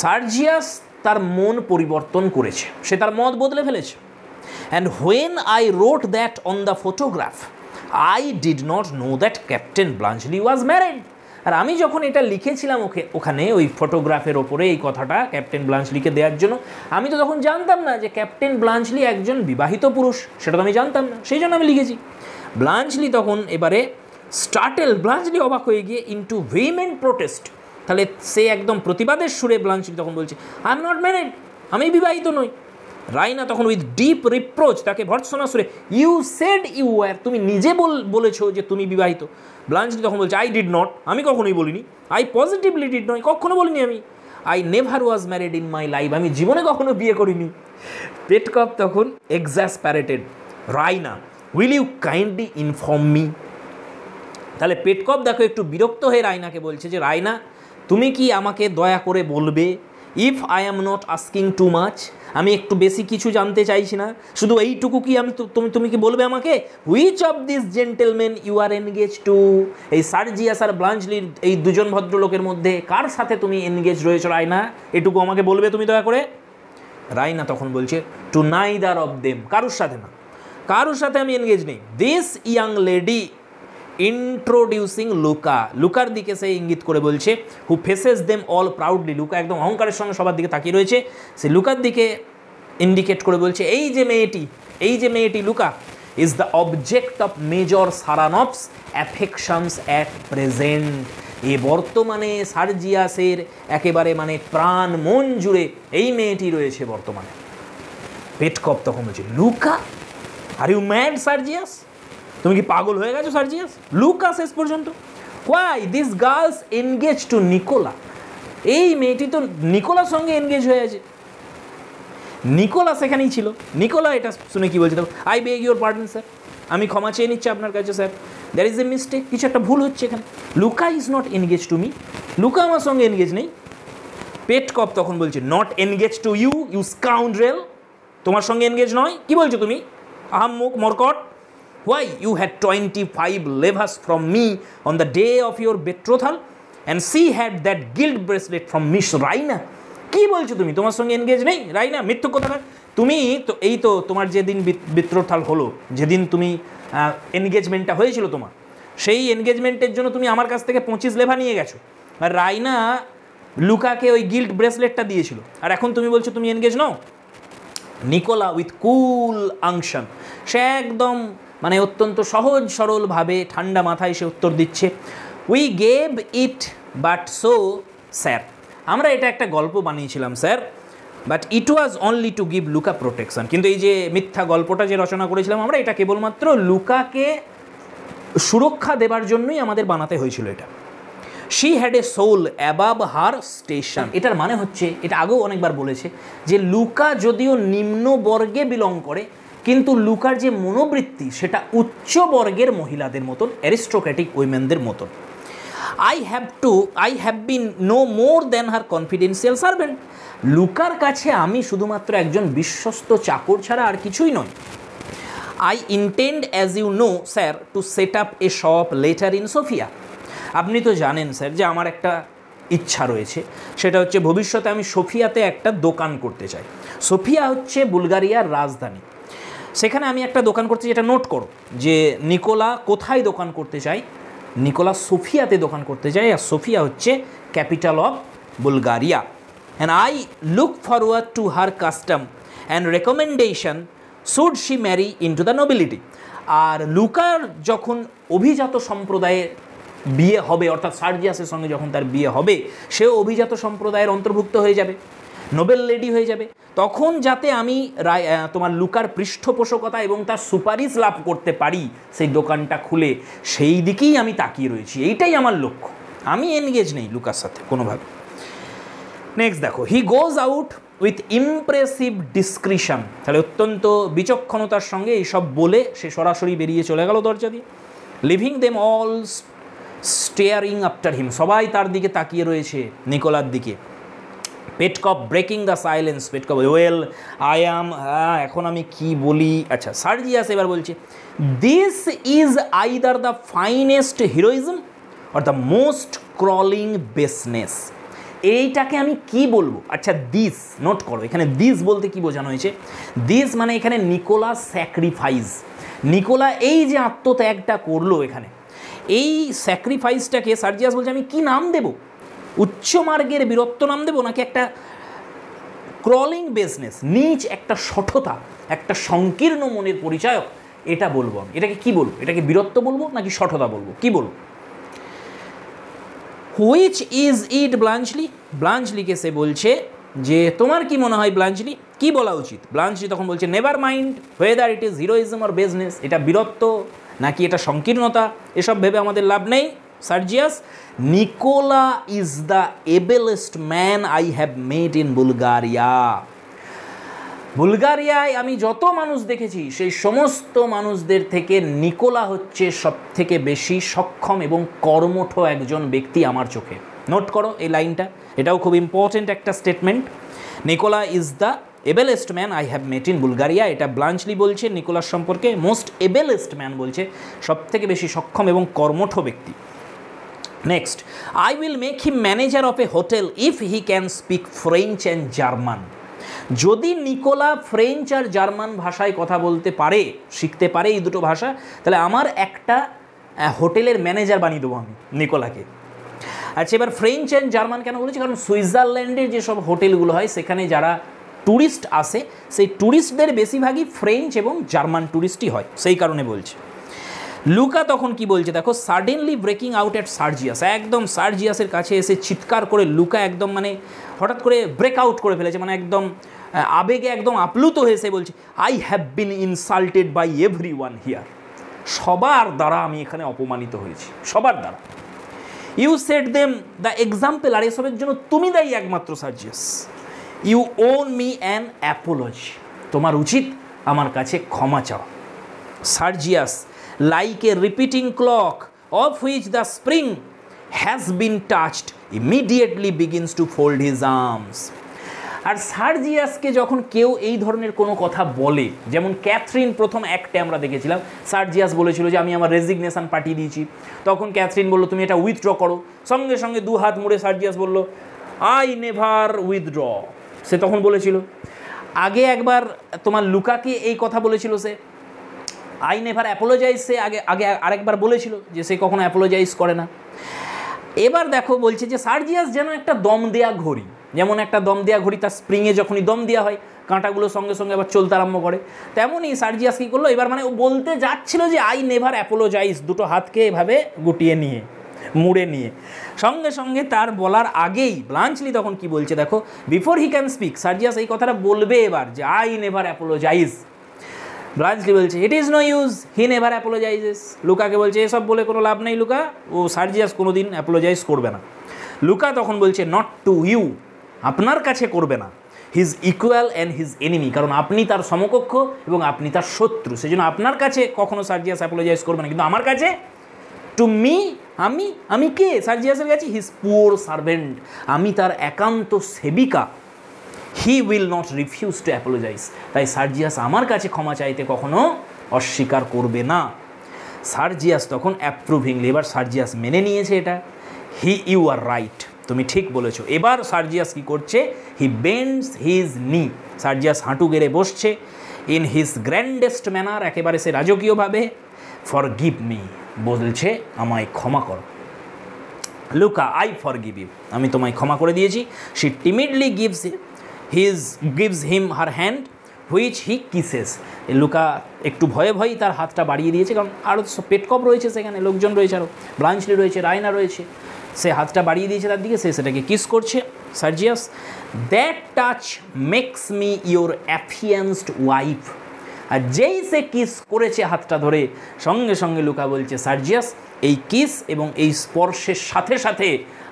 Sergius তার মন পরিবর্তন করেছে, সে তার মত বদলে ফেলেছে। And when I wrote that on the photograph I did not know that captain Bluntschli was married. আর আমি যখন এটা লিখেছিলাম ওখানে ওই ফটোগ্রাফের ওপরে এই কথাটা ক্যাপ্টেন ব্লাঞ্চলিকে দেওয়ার জন্য, আমি তো তখন জানতাম না যে ক্যাপ্টেন ব্লাঞ্চলি একজন বিবাহিত পুরুষ, সেটা তো আমি জানতাম না, সেই জন্য আমি লিখেছি। ব্লাঞ্চলি তখন এবারে ব্লাঞ্চলি অবাক হয়ে গিয়ে ইনটু ভেহিমেন্ট প্রোটেস্ট, তাহলে সে একদম প্রতিবাদের সুরে ব্লাঞ্চলি তখন বলছে, আই এম নট ম্যারিড, আমি বিবাহিত নই। রাইনা তখন উইথ ডিপ রিপ্রোচ তাকে ভর্ৎসনা সুরে, ইউ সেড ইউ ওয়্যার, তুমি নিজে বলেছো যে তুমি বিবাহিত। ব্লাঞ্চলি তখন বলছে, আই ডিড নট, আমি কখনোই বলিনি। আই পজিটিভলি ডিড নট, কখনো বলিনি আমি। I never was married in my life, আমি জীবনে কখনো বিয়ে করিনি। পেটকপ তখন exasperated, Raina will you kindly inform me? তাহলে পেটকপ দেখো একটু বিরক্ত হয়ে রাইনাকে বলছে যে, রাইনা তুমি কি আমাকে দয়া করে বলবে, if I am not asking too much, আমি একটু বেশি কিছু জানতে চাইছি না, শুধু এইটুকু কি আমি তুমি কি বলবে আমাকে, which of this gentleman you are engage to? এই সার্জিয়াস আর ব্লাঞ্চলির এই দুজন ভদ্রলোকের মধ্যে কার সাথে তুমি এনগেজ রয়েছো রাইনা, এটুকু আমাকে বলবে তুমি দয়া করে? রাইনা তখন বলছে, টু নাইদার অফ দেম, কারুর সাথে না, কারুর সাথে আমি এনগেজ নেই। This young lady introducing Louka, লুকার দিকে সে ইঙ্গিত করে বলছে, who faces them all proudly, Louka একদম অহংকারের সঙ্গে সবার দিকে তাকিয়ে রয়েছে, সে লুকার দিকে ইন্ডিকেট করে বলছে, এই যে মেয়েটি Louka is the object of major Saranoff's affections at present. এ বর্তমানে সার্জিয়াসের একেবারে মানে প্রাণ মন জুড়ে এই মেয়েটি রয়েছে বর্তমানে। পেটকপ তখন বলছে, Louka, are you mad Sergius? তুমি কি পাগল হয়ে গেছো সার্জিয়াস? লুকা শেষ পর্যন্ত, why this girls engage to Nicola, এই মেয়েটি তো নিকোলার সঙ্গে এনগেজ হয়ে আছে। নিকোলা সেখানেই ছিল। নিকোলা এটা শুনে কি বলছে, I beg your pardon sir, আমি ক্ষমা চেয়ে নিচ্ছি আপনার কাছে স্যার, দ্যার ইজ এ মিস্টেক, কিছু একটা ভুল হচ্ছে এখানে, Louka is not engage to me, Louka আমার সঙ্গে এনগেজ নেই। পেটকপ তখন বলছে, not engage to you, you scoundrel, তোমার সঙ্গে এনগেজ নয়, কি বলছো তুমি আহাম্মক মরকট? Why you had 25 levas from me on the day of your betrothal and she had that guild bracelet from miss Raina. কি বলছো তুমি, তোমার সঙ্গে এনগেজ নেই রাইনা? মিথ্যুক কথা। তুমি তো এই তো তোমার যেদিন betrothal হলো, যেদিন তুমি এনগেজমেন্টটা হয়েছিল তোমার, সেই এনগেজমেন্টের জন্য তুমি আমার কাছ থেকে 25 লেভা নিয়ে গেছো, আর রাইনা লুকাকে ওই গিল্ড ব্রেসলেটটা দিয়েছিল, আর এখন তুমি বলছো তুমি এনগেজ নও। নিকোলা উইথ কুল আংশন, সে একদম মানে অত্যন্ত সহজ সরলভাবে ঠান্ডা মাথায় সে উত্তর দিচ্ছে, we gave it but so sir, আমরা এটা একটা গল্প বানিয়েছিলাম sir, but it was only to give Louka protection, কিন্তু এই যে মিথ্যা গল্পটা যে রচনা করেছিলাম আমরা, এটা কেবলমাত্র লুকাকে সুরক্ষা দেবার জন্যই আমাদের বানাতে হয়েছিল এটা। She had a soul above her station, এটার মানে হচ্ছে, এটা আগেও অনেকবার বলেছে, যে লুকা যদিও নিম্ন বর্গে বিলং করে, কিন্তু লুকার যে মনোবৃত্তি সেটা উচ্চ বর্গের মহিলাদের মতন, অ্যারিস্টোক্র্যাটিক উইমেনদের মতন। I have been no more than her confidential servant, লুকার কাছে আমি শুধুমাত্র একজন বিশ্বস্ত চাকর ছাড়া আর কিছুই নয়। I intend as you know sir to set up a shop later in Sofia, আপনি তো জানেন স্যার যে আমার একটা ইচ্ছা রয়েছে, সেটা হচ্ছে ভবিষ্যতে আমি সোফিয়াতে একটা দোকান করতে চাই। সোফিয়া হচ্ছে বুলগারিয়ার রাজধানী, সেখানে আমি একটা দোকান করতে চাই। এটা নোট করো যে নিকোলা কোথায় দোকান করতে চাই, নিকোলা সোফিয়াতে দোকান করতে চাই, আর সোফিয়া হচ্ছে capital of Bulgaria. And I look forward to her custom and recommendation should she marry into the nobility, আর লুকার যখন অভিজাত সম্প্রদায়ের বিয়ে হবে, অর্থাৎ সার্জিয়াসের সঙ্গে যখন তার বিয়ে হবে, সেও অভিজাত সম্প্রদায়ের অন্তর্ভুক্ত হয়ে যাবে, নোবেল লেডি হয়ে যাবে, তখন যাতে আমি তোমার লুকার পৃষ্ঠপোষকতা এবং তার সুপারিশ লাভ করতে পারি সেই দোকানটা খুলে, সেই দিকেই আমি তাকিয়ে রয়েছি, এইটাই আমার লক্ষ্য, আমি এনগেজ নেই লুকার সাথে কোনোভাবে। নেক্সট দেখো, he goes out with impressive discretion, তাহলে অত্যন্ত বিচক্ষণতার সঙ্গে এইসব বলে সে সরাসরি বেরিয়ে চলে গেল দরজা দিয়ে। Leaving them all staring after him, সবাই তার দিকে তাকিয়ে রয়েছে, নিকোলার দিকে। Petkoff breaking the silence, Petkoff well I am, এখন আমি কি বলি, আচ্ছা সার্জিয়াস এবার বলছে, this is either the finest heroism or the most crawling baseness, এইটাকে আমি কি বলবো। আচ্ছা দিস নোট করো, এখানে দিস বলতে কি বোঝানো হয়েছে, দিস মানে এখানে নিকোলা স্যাক্রিফাইস, নিকোলা এই যে আত্মত্যাগটা করলো এখানে, এই স্যাক্রিফাইসটাকে সার্জিয়াস বলছে আমি কি নাম দেব, উচ্চ মার্গের বীরত্ব নাম দেব, নাকি একটা ক্রলিং বিজনেস, নিচ একটা শঠতা, একটা সংকীর্ণ মনের পরিচয়ক, এটা বলবো আমি, এটাকে কি বলবো, এটাকে বীরত্ব বলবো নাকি শঠতা বলবো, কি বলবো। হুইচ ইজ ইট ব্লাঞ্চলি, ব্লাঞ্চলিকে সে বলছে যে তোমার কি মনে হয় ব্লাঞ্চলি, কি বলা উচিত। ব্লাঞ্চলি তখন বলছে never mind whether it is heroism or business, এটা বীরত্ব নাকি এটা সংকীর্ণতা, এসব ভেবে আমাদের লাভ নেই। Sergius, Nicola is the ablest man I have made in Bulgaria, বুলগারিয়ায় আমি যত মানুষ দেখেছি সেই সমস্ত মানুষদের থেকে নিকোলা হচ্ছে সব থেকে বেশি সক্ষম এবং কর্মঠ একজন ব্যক্তি আমার চোখে। নোট করো এই লাইনটা, এটাও খুব ইম্পর্টেন্ট একটা statement. Nicola is the ablest man I have met in Bulgaria, এটা ব্লাঞ্চলি বলছে নিকোলার সম্পর্কে, মোস্ট এবেলেস্ট ম্যান বলছে সব থেকে বেশি সক্ষম এবং কর্মঠ ব্যক্তি। Next, I will make him manager of A hotel if he can speak French and German, যদি নিকোলা ফ্রেঞ্চ আর জার্মান ভাষায় কথা বলতে পারে, শিখতে পারে এই দুটো ভাষা, তাহলে আমার একটা হোটেলের ম্যানেজার বানিয়ে দেবো আমি নিকোলাকে। আচ্ছা এবার ফ্রেঞ্চ অ্যান্ড জার্মান কেন বলেছি, কারণ সুইজারল্যান্ডের যেসব হোটেলগুলো হয় সেখানে যারা ট্যুরিস্ট আসে সেই ট্যুরিস্টদের বেশিরভাগই ফ্রেঞ্চ এবং জার্মান ট্যুরিস্টই হয়, সেই কারণে বলছে। লুকা তখন কি বলছে দেখো, সাডেনলি ব্রেকিং আউট অ্যাট সার্জিয়াস, একদম সার্জিয়াসের কাছে এসে চিৎকার করে লুকা একদম মানে হঠাৎ করে ব্রেক আউট করে ফেলেছে, মানে একদম আবেগে একদম আপ্লুত হয়ে সে বলছে, I have been insulted by every one here, সবার দ্বারা আমি এখানে অপমানিত হয়েছি, সবার দ্বারা। You set them the example, আর এসবের জন্য তুমি দায়ী একমাত্র Sergius. You owe me an apology, তোমার উচিত আমার কাছে ক্ষমা চাওয়া। Sergius, like a repeating clock of which the spring has been touched, immediately begins to fold his arms. আর সার্জিয়াসকে যখন কেউ এই ধরনের কোনো কথা বলে, যেমন ক্যাথরিন প্রথম অ্যাক্টে আমরা দেখেছিলাম, সার্জিয়াস বলেছিল যে আমি আমার রেজিগনেশন পাঠিয়ে দিয়েছি, তখন ক্যাথরিন বলল তুমি এটা উইথড্র করো, সঙ্গে সঙ্গে দু হাত মুড়ে সার্জিয়াস বলল আই নেভার উইথড্র। সে তখন বলেছিল, আগে একবার তোমার লুকাকে এই কথা বলেছিল সে, আই নেভার অ্যাপোলোজাইজ, সে আগে আগে আরেকবার বলেছিল যে সে কখনো অ্যাপোলোজাইজ করে না। এবার দেখো বলছে যে সার্জিয়াস যেন একটা দম দেয়া ঘড়ি, যেমন একটা দম দেয়া ঘড়ি তার স্প্রিংয়ে যখনই দম দেওয়া হয় কাঁটাগুলো সঙ্গে সঙ্গে আবার চলতে আরম্ভ করে, তেমনই সার্জিয়াস কী করলো, এবার মানে ও বলতে যাচ্ছিল যে আই নেভার অ্যাপোলোজাইজ, দুটো হাতকে এভাবে গুটিয়ে নিয়ে মুড়ে নিয়ে, সঙ্গে সঙ্গে তার বলার আগেই ব্লাঞ্চলি তখন কি বলছে দেখো, বিফোর হি ক্যান স্পিক, সার্জিয়াস এই কথাটা বলবে এবার যে আই নেভার অ্যাপোলোজাইজ, ব্লাঞ্চলি বলছে it is no use, he never apologises. লুকাকে বলছে এসব বলে কোনো লাভ নেই লুকা, ও সার্জিয়াস কোনো দিন অ্যাপোলোজাইজ করবে না। লুকা তখন বলছে নট টু ইউ, আপনার কাছে করবে না, his equal and his enemy, কারণ আপনি তার সমকক্ষ এবং আপনি তার শত্রু, সেই জন্য আপনার কাছে কখনো সার্জিয়াস অ্যাপোলোজাইজ করবে না, কিন্তু আমার কাছে টু মি, আমি কে সার্জিয়াসের কাছে, হিজ পুওর সার্ভেন্ট, আমি তার একান্ত সেবিকা, he will not refuse to apologise, তাই সার্জিয়াস আমার কাছে ক্ষমা চাইতে কখনো অস্বীকার করবে না। সার্জিয়াস তখন অ্যাপ্রুভিংলি, এবার সার্জিয়াস মেনে নিয়েছে এটা, ইউ আর রাইট, তুমি ঠিক বলেছো। এবার সার্জিয়াস কি করছে, হি বেন্ডস হিজ নি, সার্জিয়াস হাঁটু গেড়ে বসছে, ইন হিজ গ্র্যান্ডেস্ট ম্যানার, একেবারে সে রাজকীয়ভাবে, ফর গিভ মি, বলছে আমায় ক্ষমা করো। Louka, I forgive you, আমি তোমায় ক্ষমা করে দিয়েছি। She timidly gives him her hand which he kisses, Louka একটু ভয়ে ভয়েই তার হাতটা বাড়িয়ে দিয়েছে, কারণ আরও পেটকপ রয়েছে সেখানে, লোকজন রয়েছে, আরও ব্লাঞ্চলি রয়েছে, রায়না রয়েছে, সে হাতটা বাড়িয়ে দিয়েছে তার দিকে, সে সেটাকে কিস করছে। Sergius, that touch makes me your affianced wife, আর যেই সে কিস করেছে হাতটা ধরে, সঙ্গে সঙ্গে লুকা বলছে সার্জিয়াস, এই কিস এবং এই স্পর্শের সাথে সাথে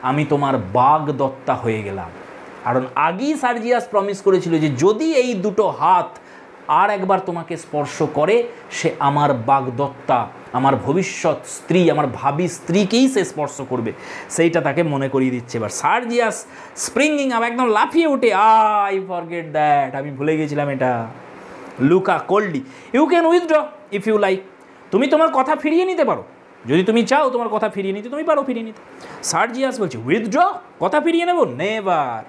আমি তোমার বাগদত্তা হয়ে গেলাম। কারণ আগেই সার্জিয়াস প্রমিস করেছিল যে যদি এই দুটো হাত আর একবার তোমাকে স্পর্শ করে, সে আমার বাগদত্তা, আমার ভবিষ্যৎ স্ত্রী, আমার ভাবী স্ত্রীকেই সে স্পর্শ করবে, সেইটা তাকে মনে করিয়ে দিচ্ছে। এবার সার্জিয়াস স্প্রিংিং আপ, একদম লাফিয়ে উঠে, আই ফরগেট দ্যাট, আমি ভুলে গেছিলাম এটা। Louka coldly, you can withdraw if you like, তুমি তোমার কথা ফিরিয়ে নিতে পারো, যদি তুমি চাও তোমার কথা ফিরিয়ে নিতে, তুমি পারো ফিরিয়ে নিতে। সার্জিয়াস বলছে উইথড্র, কথা ফিরিয়ে নেব, never,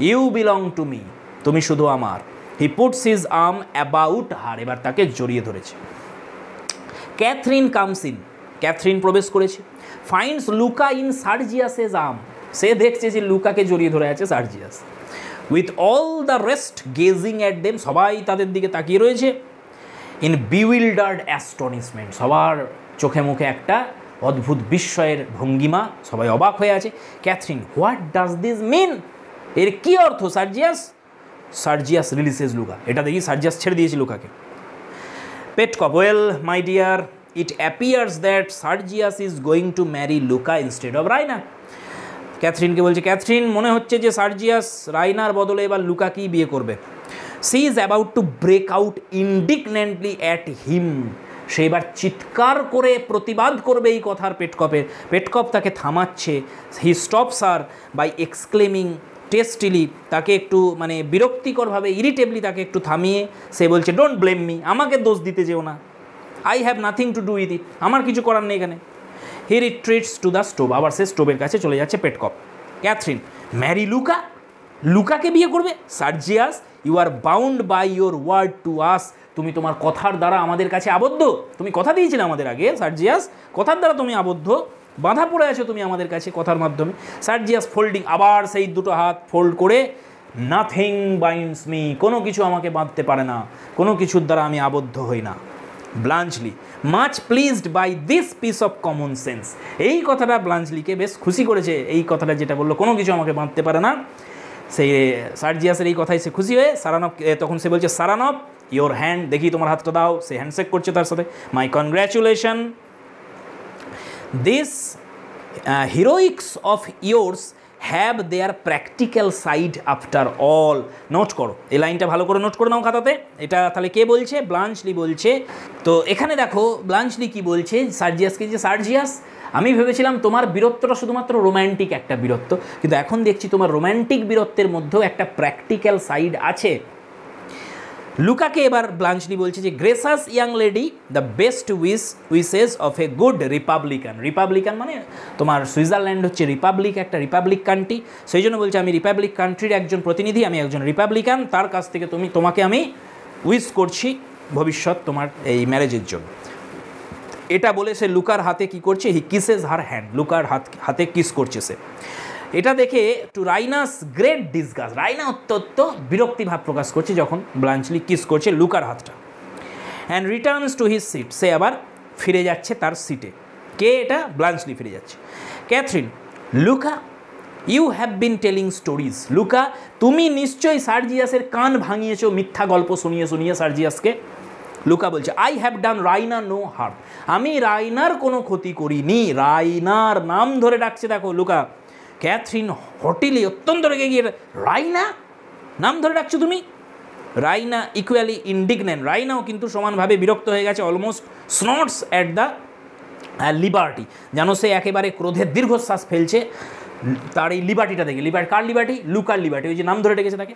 you belong to me, তুমি শুধু আমার। He puts his arm about her, এবার তাকে জড়িয়ে ধরেছে। ক্যাথরিন কামস ইন, ক্যাথরিন প্রবেশ করেছে, finds Louka in Sergius's arm, সে দেখছে যে লুকাকে জড়িয়ে ধরে আছে Sergius. With all the rest gazing at them, সবাই তাদের দিকে তাকিয়ে রয়েছে। ইন বিউইল্ডার্ড অ্যাস্টনিশমেন্ট, সবার চোখে মুখে একটা অদ্ভুত বিস্ময়ের ভঙ্গিমা, সবাই অবাক হয়ে আছে। Catherine, what does this mean, এর কী অর্থ সার্জিয়াস? সার্জিয়াস রিলিজেস লুকা, এটা দেখি সার্জিয়াস ছেড়ে দিয়েছে লুকাকে। Petkoff, well my dear, it appears that Sergius is going to marry Louka instead of Raina. ক্যাথরিনকে বলছে, ক্যাথরিন, মনে হচ্ছে যে সার্জিয়াস রায়নার বদলে এবার লুকাকেই বিয়ে করবে। She is about to break out indignantly at him, সে এবার চিৎকার করে প্রতিবাদ করবে এই কথার পেটকপের। পেটকপ তাকে থামাচ্ছে। হি স্টপস হার বাই এক্সক্লেমিং টেস্টিলি, তাকে একটু মানে বিরক্তিকরভাবে, ইরিটেবলি তাকে একটু থামিয়ে সে বলছে, ডোন্ট ব্লেম মি, আমাকে দোষ দিতে যেও না, I have nothing to do with it, আমার কিছু করার নেই এখানে। He retreats to the stove, আবার সে স্টোভের কাছে চলে যাচ্ছে পেটকপ। ক্যাথরিন, ম্যারি লুকা, লুকাকে বিয়ে করবে? Sergius, you are bound by your word to us, তুমি তোমার কথার দ্বারা আমাদের কাছে আবদ্ধ, তুমি কথা দিয়েছিলে আমাদের আগে সার্জিয়াস, কথার দ্বারা তুমি আবদ্ধ, বাধা পড়ে আছো তুমি আমাদের কাছে কথার মাধ্যমে। সার্জিয়াস ফোল্ডিং, আবার সেই দুটো হাত ফোল্ড করে, নাথিং বাইন্ডস মি, কোনো কিছু আমাকে বাঁধতে পারে না, কোনো কিছুর দ্বারা আমি আবদ্ধ হই না। Bluntschli, much pleased by this piece of common sense, এই কথাটা ব্লাঞ্চলিকে বেশ খুশি করেছে, এই কথাটা যেটা বললো কোনো কিছু আমাকে বাঁধতে পারে না। সেই সার্জিয়াসের এই কথায় সে খুশি হয়ে সারানভ তখন সে বলছে, সারানভ ইয়োর হ্যান্ড, দেখি তোমার হাতটা দাও। সে হ্যান্ডশেক করছে তার সাথে, my congratulation, this heroics of yours have their practical side after all. Note করো, এই লাইনটা ভালো করে নোট করে নাও খাতাতে। এটা তাহলে কে বলছে? ব্লাঞ্চলি বলছে। তো এখানে দেখো ব্লাঞ্চলি কি বলছে সার্জিয়াসকে, যে সার্জিয়াস আমি ভেবেছিলাম তোমার বীরত্বটা শুধুমাত্র রোম্যান্টিক একটা বীরত্ব, কিন্তু এখন দেখছি তোমার রোম্যান্টিক বীরত্বের মধ্যেও একটা প্র্যাকটিক্যাল সাইড আছে। লুকাকে এবার ব্লাঞ্চলি বলছে যে gracious young lady, the best wishes of a good republican. Republican মানে তোমার সুইজারল্যান্ড হচ্ছে রিপাবলিক, একটা রিপাবলিক কান্ট্রি, সেই জন্য বলছে আমি রিপাবলিক কান্ট্রির একজন প্রতিনিধি, আমি একজন রিপাবলিকান, তার কাছ থেকে তোমাকে আমি উইশ করছি ভবিষ্যৎ তোমার এই ম্যারেজের জন্য। এটা বলে সে লুকার হাতে কি করছে? হি কিসেস হার হ্যান্ড, লুকার হাতে কিস করছে সে। এটা দেখে to Raina's great disgust, Raina অত্যন্ত বিরক্তি ভাব প্রকাশ করছে যখন ব্লাঞ্চলি কিস করছে লুকার হাতটা। And returns to his seat, সে আবার ফিরে যাচ্ছে তার সিটে। কে এটা? ব্লাঞ্চলি ফিরে যাচ্ছে। Catherine, Louka you have been telling stories. Louka তুমি নিশ্চয়ই সার্জিয়াসের কান ভাঙিয়েছো মিথ্যা গল্প শুনিয়ে শুনিয়ে সার্জিয়াসকে। লুকা বলছে I have done Raina no harm, আমি রাইনার কোনো ক্ষতি করিনি। রাইনার নাম ধরে ডাকছে দেখো লুকা। ক্যাথরিন হটিলি, অত্যন্ত রেগে গিয়ে, রাইনা নাম ধরে ডাকছো তুমি? রাইনা ইকুয়ালি ইন্ডিগনেন্ট, রাইনাও কিন্তু সমানভাবে বিরক্ত হয়ে গেছে। অলমোস্ট স্নটস অ্যাট দ্য লিবার্টি, যেন সে একেবারে ক্রোধের দীর্ঘশ্বাস ফেলছে তার এই লিবার্টিটা দেখে। কার লিবার্টি? লুকার লিবার্টি, ওই যে নাম ধরে ডেকেছে তাকে।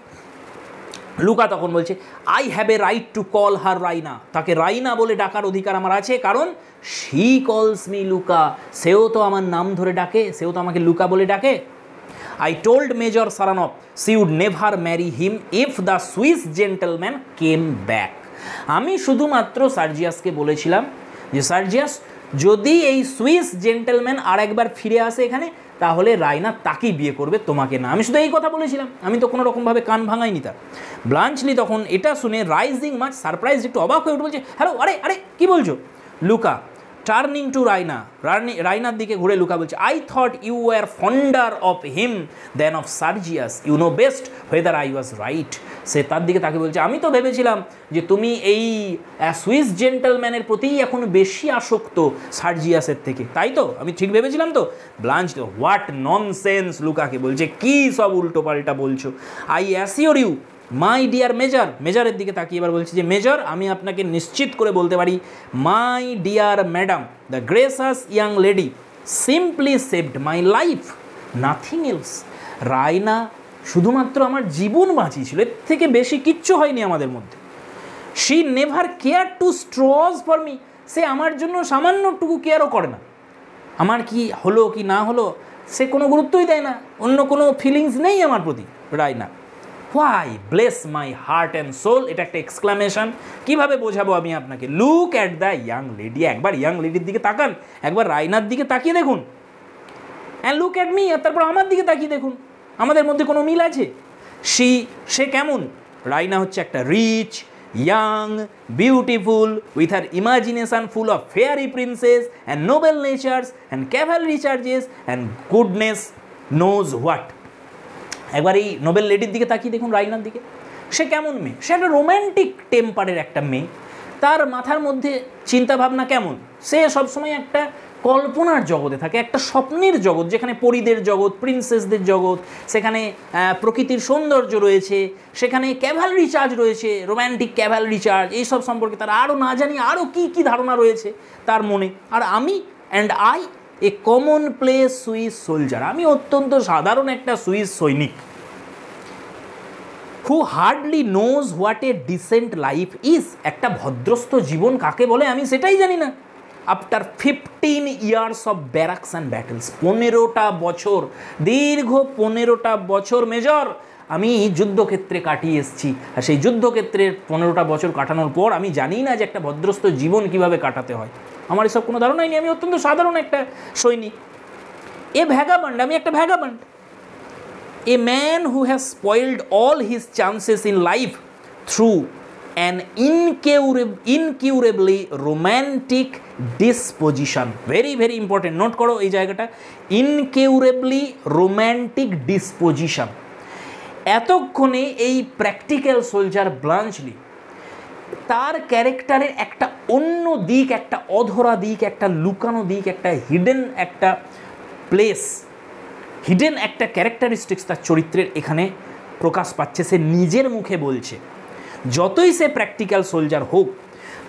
লুকা তখন বলছে I have a right to call her Raina, তাকে রাইনা বলে ডাকার অধিকার আমার আছে, কারণ শি কলস মি লুকা, সেও তো আমার নাম ধরে ডাকে, সেও তো আমাকে লুকা বলে ডাকে। I told major Saranoff she would never marry him if the Swiss gentleman came back. আমি শুধুমাত্র সার্জিয়াসকে বলেছিলাম যে সার্জিয়াস যদি এই সুইস জেন্টলম্যান আর একবার ফিরে আসে এখানে, তাহলে রাইনা তাকেই বিয়ে করবে, তোমাকে না। আমি শুধু এই কথা বলেছিলাম, আমি তো কোনো রকমভাবে কান ভাঙাইনি তার। ব্লাঞ্চলি তখন এটা শুনে রাইজিং মাচ সারপ্রাইজ, একটু অবাক হয়ে উঠে বলছে হ্যালো, আরে আরে কী বলছো? লুকা টার্নিং টু রাইনা, রাইনার দিকে ঘুরে লুকা বলছে I thought you were fonder of him than of Sergius, you know best whether I was right. সে তার দিকে তাকে বলছে আমি তো ভেবেছিলাম যে তুমি এই সুইস জেন্টলম্যানের প্রতিই এখন বেশি আসক্ত সার্জিয়াসের থেকে, তাই তো? আমি ঠিক ভেবেছিলাম তো? ব্লাঞ্চ হোয়াট ননসেন্স, লুকাকে বলছে কী সব উল্টো পাল্টা বলছো। I assure you my dear major, মেজরের দিকে তাকিয়ে এবার বলছে যে মেজর আমি আপনাকে নিশ্চিত করে বলতে পারি, my dear madam the gracious young lady simply saved my life, nothing else. Raina শুধুমাত্র আমার জীবন বাঁচিয়েছিল, এর থেকে বেশি কিচ্ছু হয়নি আমাদের মধ্যে। She never care two straws for me, সে আমার জন্য সামান্যটুকু কেয়ারও করে না, আমার কি হলো কি না হলো সে কোনো গুরুত্বই দেয় না, অন্য কোনো ফিলিংস নেই আমার প্রতি Raina. Why bless my heart and soul, এটা একটা এক্সক্লামেশন, কীভাবে বোঝাবো আমি আপনাকে। Look at the young lady, একবার ইয়াং লেডির দিকে তাকান, একবার রাইনার দিকে তাকিয়ে দেখুন, অ্যান্ড লুক অ্যাট মি, আর তারপর আমার দিকে তাকিয়ে দেখুন, আমাদের মধ্যে কোনো মিল আছে? সে কেমন? রাইনা হচ্ছে একটা rich, young, beautiful, with her imagination full of fairy princesses and noble natures and cavalry charges and goodness knows what. একবার এই নোবেল লেডির দিকে তাকিয়ে দেখুন, রাইনার দিকে। সে কেমন মেয়ে? সে একটা রোম্যান্টিক টেম্পারের একটা মেয়ে, তার মাথার মধ্যে চিন্তাভাবনা কেমন? সে সবসময় একটা কল্পনার জগতে থাকে, একটা স্বপ্নের জগৎ, যেখানে পরীদের জগৎ, প্রিন্সেসদের জগৎ, সেখানে প্রকৃতির সৌন্দর্য রয়েছে, সেখানে ক্যাভালরি চার্জ রয়েছে, রোম্যান্টিক ক্যাভালরি চার্জ, এইসব সম্পর্কে তার আরও না জানি আরও কী কী ধারণা রয়েছে তার মনে। আর আমি a common place Swiss soldier, আমি অত্যন্ত সাধারণ একটা সুইস সৈনিক, who hardly knows what a decent life is, একটা ভদ্রস্থ জীবন কাকে বলে আমি সেটাই জানি না। After 15 years of barracks and battles, 15টা বছর, দীর্ঘ 15টা বছর মেজর আমি যুদ্ধক্ষেত্রে কাটিয়ে এসেছি, আর সেই যুদ্ধক্ষেত্রের 15টা বছর কাটানোর পর আমি জানি না যে একটা ভদ্রস্থ জীবন কিভাবে কাটাতে হয়, আমার এসব কোনো ধারণাই নেই, আমি অত্যন্ত সাধারণ একটা সৈনিক। এ ভ্যাগাবান্ড, আমি একটা vagabond. A man who has spoiled all his chances in life through an incurably romantic disposition. Very very important, note করো এই জায়গাটা, ইনকিউরেবলি রোম্যান্টিক ডিসপোজিশন। এতক্ষণে এই প্র্যাকটিক্যাল সোলজার ব্লাঞ্চলি তার ক্যারেক্টারের একটা অন্য দিক, একটা অধরা দিক, একটা লুকানো দিক, একটা হিডেন একটা প্লেস, হিডেন একটা ক্যারেক্টারিস্টিক্স তার চরিত্রের এখানে প্রকাশ পাচ্ছে। সে নিজের মুখে বলছে, যতই সে প্র্যাকটিক্যাল সোলজার হোক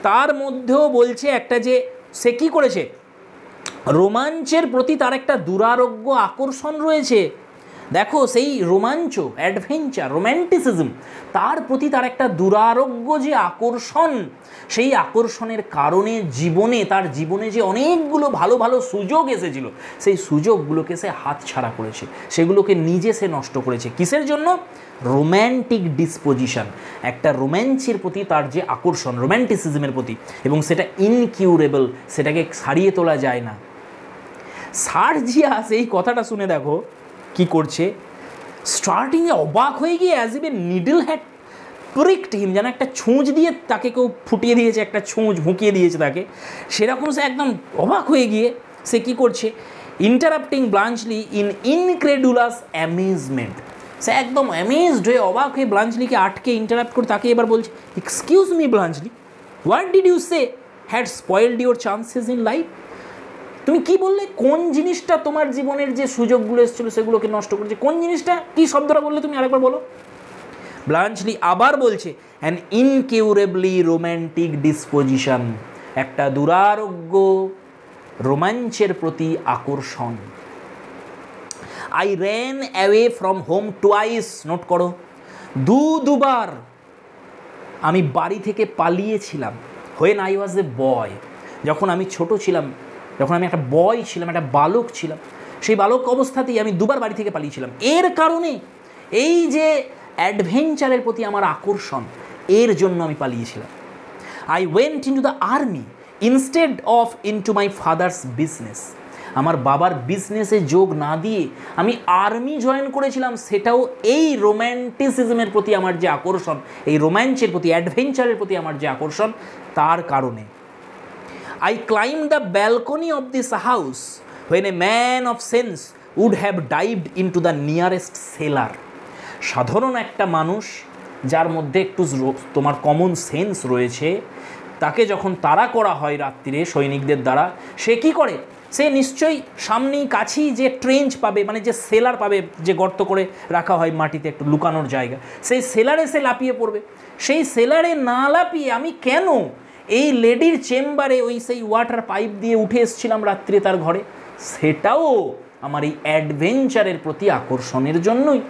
তার মধ্যেও বলছে একটা যে সে কী করেছে, রোমাঞ্চের প্রতি তার একটা দুরারোগ্য আকর্ষণ রয়েছে। দেখো সেই রোমাঞ্চ, অ্যাডভেঞ্চার, রোম্যান্টিসিজম, তার প্রতি তার একটা দুরারোগ্য যে আকর্ষণ, সেই আকর্ষণের কারণে তার জীবনে যে অনেকগুলো ভালো ভালো সুযোগ এসেছিল, সেই সুযোগগুলোকে সে হাতছাড়া করেছে, সেগুলোকে নিজে সে নষ্ট করেছে। কিসের জন্য? রোম্যান্টিক ডিসপোজিশন, একটা রোম্যান্সের প্রতি তার যে আকর্ষণ, রোম্যান্টিসিজমের প্রতি, এবং সেটা ইনকিউরেবল, সেটাকে সারিয়ে তোলা যায় না। সার্জিয়াস এই কথাটা শুনে দেখো কি করছে, স্টার্টিংয়ে অবাক হয়ে গিয়ে as if a needle had pricked him, যেন একটা ছুঁচ দিয়ে তাকে কেউ ফুটিয়ে দিয়েছে, একটা ছুঁচ ভুঁকিয়ে দিয়েছে তাকে, সেরকম সে একদম অবাক হয়ে গিয়ে সে কী করছে, ইন্টারাপ্টিং ব্লাঞ্চলি ইন ইনক্রেডুলাস অ্যামেজমেন্ট, সে একদম অ্যামেজড হয়ে অবাক হয়ে ব্লাঞ্চলিকে আটকে ইন্টারাপ্ট করে তাকে এবার বলছে, excuse me Bluntschli, what did you say had spoiled your chances in life? তুমি কি বললে? কোন জিনিসটা তোমার জীবনের যে সুযোগগুলো এসেছিলো সেগুলোকে নষ্ট করেছে? কোন জিনিসটা? কি শব্দটা বললে তুমি আরেকবার বলো। ব্লাঞ্চলি আবার বলছে, অ্যান ইনকিউরেবলি রোম্যান্টিক ডিসপোজিশন, একটা দুরারোগ্য রোমাঞ্চের প্রতি আকর্ষণ। I ran away from home twice, note করো, দুবার আমি বাড়ি থেকে পালিয়েছিলাম। হোয়েন আই ওয়াজ এ বয়, যখন আমি ছোট ছিলাম, যখন আমি একটা বয় ছিলাম, একটা বালক ছিলাম, সেই বালক অবস্থাতেই আমি দুবার বাড়ি থেকে পালিয়েছিলাম। এর কারণে এই যে অ্যাডভেঞ্চারের প্রতি আমার আকর্ষণ, এর জন্য আমি পালিয়েছিলাম। I went into the army instead of into my father's business, আমার বাবার বিজনেসে যোগ না দিয়ে আমি আর্মি জয়েন করেছিলাম, সেটাও এই রোম্যান্টিসিজমের প্রতি আমার যে আকর্ষণ, এই রোম্যান্সের প্রতি, অ্যাডভেঞ্চারের প্রতি আমার যে আকর্ষণ, তার কারণে। I climbed the balcony of this house when a man of sense would have dived into the nearest cellar. সাধারণ একটা মানুষ যার মধ্যে একটু তোমার কমন সেন্স রয়েছে, তাকে যখন তাড়া করা হয় রাত্রিরে সৈনিকদের দ্বারা, সে কি করে? সে নিশ্চয়ই সামনেই কাছেই যে ট্রেঞ্চ পাবে, মানে যে সেলার পাবে, যে গর্ত করে রাখা হয় মাটিতে একটু লুকানোর জায়গা, সেই সেলারে সে লাফিয়ে পড়বে। সেই সেলারে না লাফিয়ে আমি কেন এই লেডির চেম্বারে ওই সেই ওয়াটার পাইপ দিয়ে উঠে এসেছিলাম রাত্রে তার ঘরে, সেটাও আমার এই অ্যাডভেঞ্চারের প্রতি আকর্ষণের জন্যই।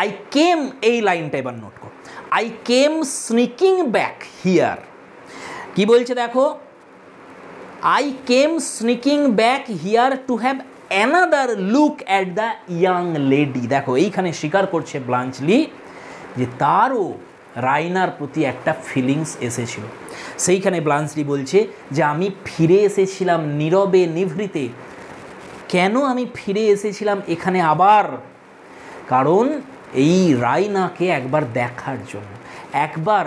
আই কেম, এই লাইনটা এবার নোট কর, I came sneaking back here. কি বলছে দেখো, I came sneaking back here to have another look at the young lady. দেখো এইখানে স্বীকার করছে ব্লাঞ্চলি যে তারও রাইনার প্রতি একটা ফিলিংস এসেছিল। সেইখানে ব্লাঞ্চলি বলছে যে আমি ফিরে এসেছিলাম নীরবে নিভৃতে। কেন আমি ফিরে এসেছিলাম এখানে আবার? কারণ এই রাইনাকে একবার দেখার জন্য, একবার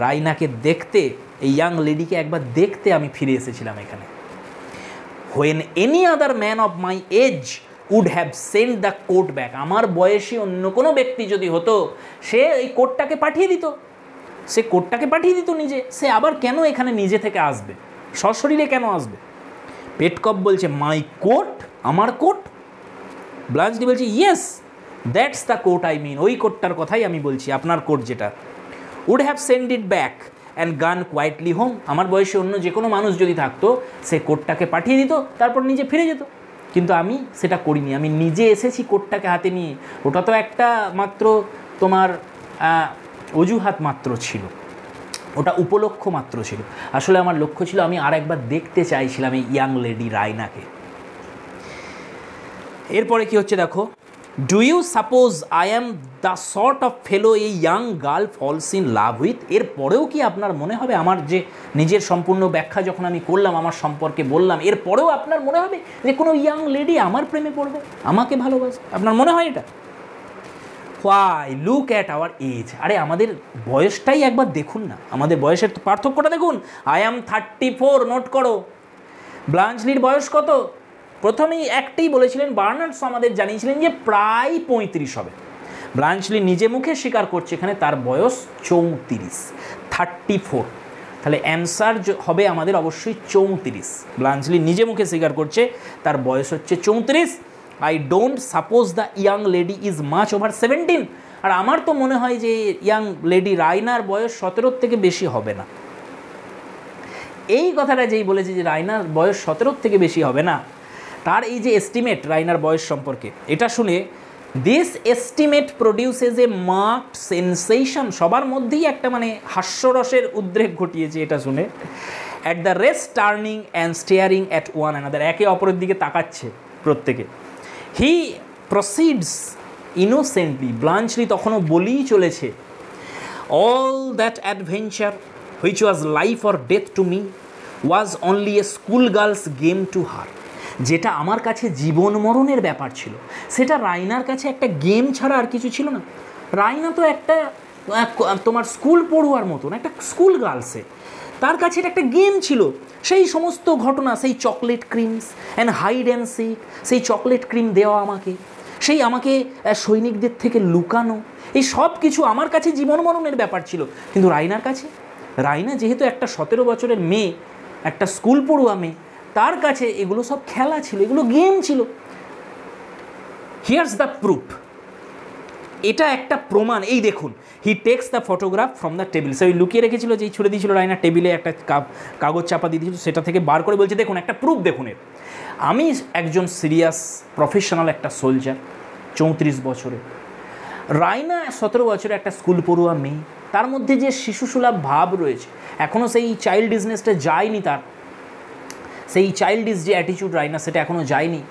রাইনাকে দেখতে, এই ইয়াং লেডিকে একবার দেখতে আমি ফিরে এসেছিলাম এখানে। When any other man of my age would have send the coat back, আমার বয়সী অন্য কোনো ব্যক্তি যদি হতো, সে এই কোটটাকে পাঠিয়ে দিত, সে কোটটাকে পাঠিয়ে দিত নিজে। সে আবার কেন এখানে নিজে থেকে আসবে, সশরীরে কেন আসবে? পেটকপ বলছে মাই কোট, আমার কোট। ব্লাঞ্চলি বলছে yes that's the coat I mean, ওই কোটটার কথাই আমি বলছি, আপনার কোট যেটা। Would have send it back and gone quietly home, আমার বয়সে অন্য যে কোনো মানুষ যদি থাকতো, সে কোটটাকে পাঠিয়ে দিত, তারপর নিজে ফিরে যেত। কিন্তু আমি সেটা করিনি, আমি নিজে এসেছি কোটটাকে হাতে নিয়ে। ওটা তো একটা মাত্র তোমার অজুহাত মাত্র ছিল, ওটা উপলক্ষ মাত্র ছিল। আসলে আমার লক্ষ্য ছিল আমি আর একবার দেখতে চাইছিলাম এই ইয়াং লেডি রাইনাকে। এরপরে কি হচ্ছে দেখো, do you suppose I am the sort of fellow এই young girl falls in love with, এরপরেও কি আপনার মনে হবে, আমার যে নিজের সম্পূর্ণ ব্যাখ্যা যখন আমি করলাম, আমার সম্পর্কে বললাম, এরপরেও আপনার মনে হবে যে কোনো ইয়াং লেডি আমার প্রেমে পড়বে, আমাকে ভালোবাসে? আপনার মনে হয় এটা? Why look at our age, আরে আমাদের বয়সটাই একবার দেখুন না, আমাদের বয়সের পার্থক্যটা দেখুন। আই অ্যাম 34, নোট করো। ব্লাঞ্চলির বয়স কত? প্রথমেই একটাই বলেছিলেন, বার্নার্ডস আমাদের জানিয়েছিলেন যে প্রায় 35 হবে। ব্লাঞ্চলি নিজে মুখে স্বীকার করছে এখানে তার বয়স 34। তাহলে অ্যান্সার হবে আমাদের অবশ্যই 34। ব্লাঞ্চলি নিজে মুখে স্বীকার করছে তার বয়স হচ্ছে 34। I don't suppose the young lady is much over 17। আর আমার তো মনে হয় যে ইয়াং লেডি রাইনার বয়স 17 থেকে বেশি হবে না। এই কথাটা যেই বলেছে যে রাইনার বয়স 17 থেকে বেশি হবে না, তার এই যে এস্টিমেট রাইনার বয়স সম্পর্কে, এটা শুনে this estimate produces a marked sensation, সবার মধ্যেই একটা মানে হাস্যরসের উদ্রেক ঘটিয়েছে এটা শুনে। At the rest turning and staring at one another, একে অপরের দিকে তাকাচ্ছে প্রত্যেকে। হি প্রসিডস ইনোসেন্টলি, ব্লাঞ্চলি তখনও বলেই চলেছে, all that adventure which was life or death to me was only a school girls game to her. যেটা আমার কাছে জীবন মরণের ব্যাপার ছিল, সেটা রাইনার কাছে একটা গেম ছাড়া আর কিছু ছিল না। রাইনা তো একটা তোমার স্কুল পড়ুয়ার মতন, একটা স্কুল গার্লসে, তার কাছে এটা একটা গেম ছিল। সেই সমস্ত ঘটনা, সেই chocolate creams and hide and seek, সেই চকলেট ক্রিম দেওয়া আমাকে, সেই আমাকে সৈনিকদের থেকে লুকানো, এই সব কিছু আমার কাছে জীবন মরণের ব্যাপার ছিল। কিন্তু রাইনার কাছে, রাইনা যেহেতু একটা 17 বছরের মেয়ে, একটা স্কুল পড়ুয়া মেয়ে, তার কাছে এগুলো সব খেলা ছিল, এগুলো গেম ছিল। হিয়ার্স দ্য প্রুফ, এটা একটা প্রমাণ। এই দেখুন, he takes the photograph from the table, সে ওই লুকিয়ে রেখেছিল, যেই ছুড়ে দিয়েছিল রাইনা টেবিলে একটা কাগজ চাপা দিয়ে দিয়েছিল, সেটা থেকে বার করে বলছে, দেখুন একটা প্রুফ দেখুন এর, আমি একজন সিরিয়াস প্রফেশনাল একটা সোলজার, 34 বছরে। রাইনা 17 বছরে একটা স্কুল পড়ুয়া মেয়ে, তার মধ্যে যে শিশুসুলভ ভাব রয়েছে, এখনও সেই চাইল্ডিশনেসটা যায়নি, তার সেই চাইল্ডিশ যে অ্যাটিটিউড রাইনা, সেটা এখনও যায়নি।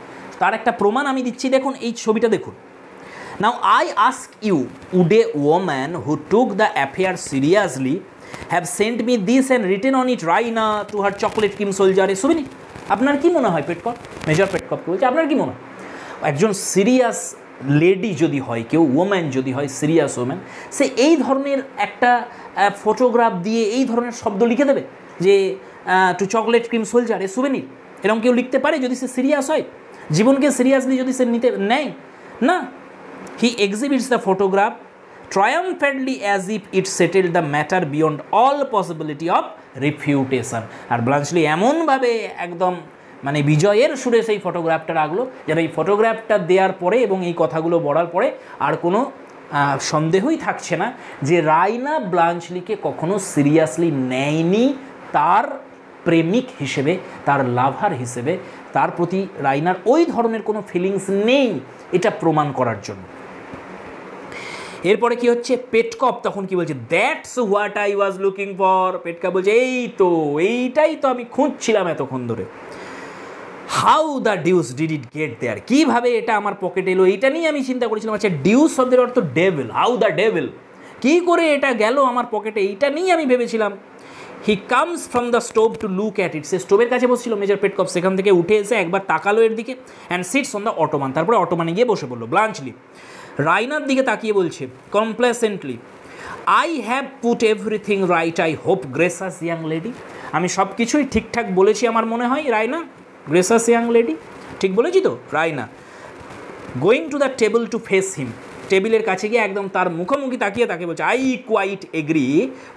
তার একটা প্রমাণ আমি দিচ্ছি, দেখুন এই ছবিটা দেখুন। Now I ask you, would a woman who took the affair seriously have sent me this and written on it Raina to her chocolate cream soldier? এ শুনিনি? আপনার কি মনে হয় পেটকপ, মেজর পেটকপকে বলছে, আপনার কি মনে হয় একজন সিরিয়াস লেডি যদি হয়, কেউ ওম্যান যদি হয়, সিরিয়াস ওম্যান, সে এই ধরনের একটা ফটোগ্রাফ দিয়ে এই ধরনের শব্দ লিখে দেবে যে টু চকলেট ক্রিম সোলজার এ সুভেনির? এরকম কেউ লিখতে পারে যদি সে সিরিয়াস হয়, জীবনকে সিরিয়াসলি যদি সে নিতে নেয়? না। He exhibits the photograph triumphantly as if it settled the matter beyond all possibility of refutation। আর ব্লাঞ্চলি এমনভাবে একদম মানে বিজয়ের সুরে সেই ফটোগ্রাফটা রাখলো, যেন এই ফটোগ্রাফটা দেওয়ার পরে এবং এই কথাগুলো বলার পরে আর কোনো সন্দেহই থাকছে না যে রাইনা ব্লাঞ্চলিকে কখনো সিরিয়াসলি নেয়নি তার প্রেমিক হিসেবে, তার লাভার হিসেবে, তার প্রতি রাইনার ওই ধরনের কোনো ফিলিংস নেই, এটা প্রমাণ করার জন্য। এরপরে কি হচ্ছে, পেটকপ তখন কি বলছে, that's what I was looking for. Petkoff বলছে, এইটাই তো আমি খুঁজছিলাম এতক্ষণ ধরে। How the deuce did it get there, কীভাবে এটা আমার পকেটে এলো, এইটা নিয়ে আমি চিন্তা করেছিলাম। আচ্ছা, ডিউস শব্দের অর্থ ডেভিল, হাউ দ্য ডেভিল, কী করে এটা গেল আমার পকেটে, এইটা নিয়ে আমি ভেবেছিলাম। He comes from the stove to look at it, সে স্টোভের কাছে বসছিল মেজর পেটকপ, সেখান থেকে উঠে এসে একবার তাকালো এর দিকে, and seats on the Ottoman, তারপরে অটোমানে গিয়ে বসে পড়লো। ব্লাঞ্চলি রাইনার দিকে তাকিয়ে বলছে complacently, I have put everything right I hope gracious young lady, আমি সব কিছুই ঠিকঠাক বলেছি আমার মনে হয় রাইনা, গ্রেসাস ইয়াং লেডি, ঠিক বলেছি তো Raina. Going to the table to face him, টেবিলের কাছে গিয়ে একদম তার মুখোমুখি তাকিয়ে তাকে বলছে, I quite agree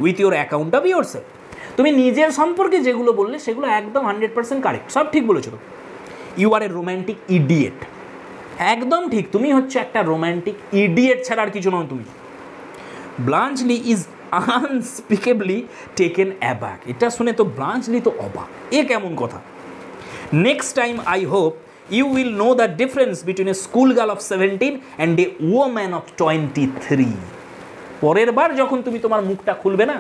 with your account of yourself, তুমি নিজের সম্পর্কে যেগুলো বললে সেগুলো একদম 100% কারেক্ট, সব ঠিক বলেছো তো। You are a romantic idiot, একদম ঠিক, তুমি হচ্ছে একটা রোম্যান্টিক ইডিয়েট ছাড়া আর কিছু নয় তুমি। ব্লাঞ্চলি ইজ আনস্পিকেবলি টেকেন অ্যাব্যাক, এটা শুনে তো ব্লাঞ্চলি তো অবাক, এ কেমন কথা। Next time I hope you will know the difference between a school girl of 17 and a woman of 23। পরের বার যখন তুমি তোমার মুখটা খুলবে না,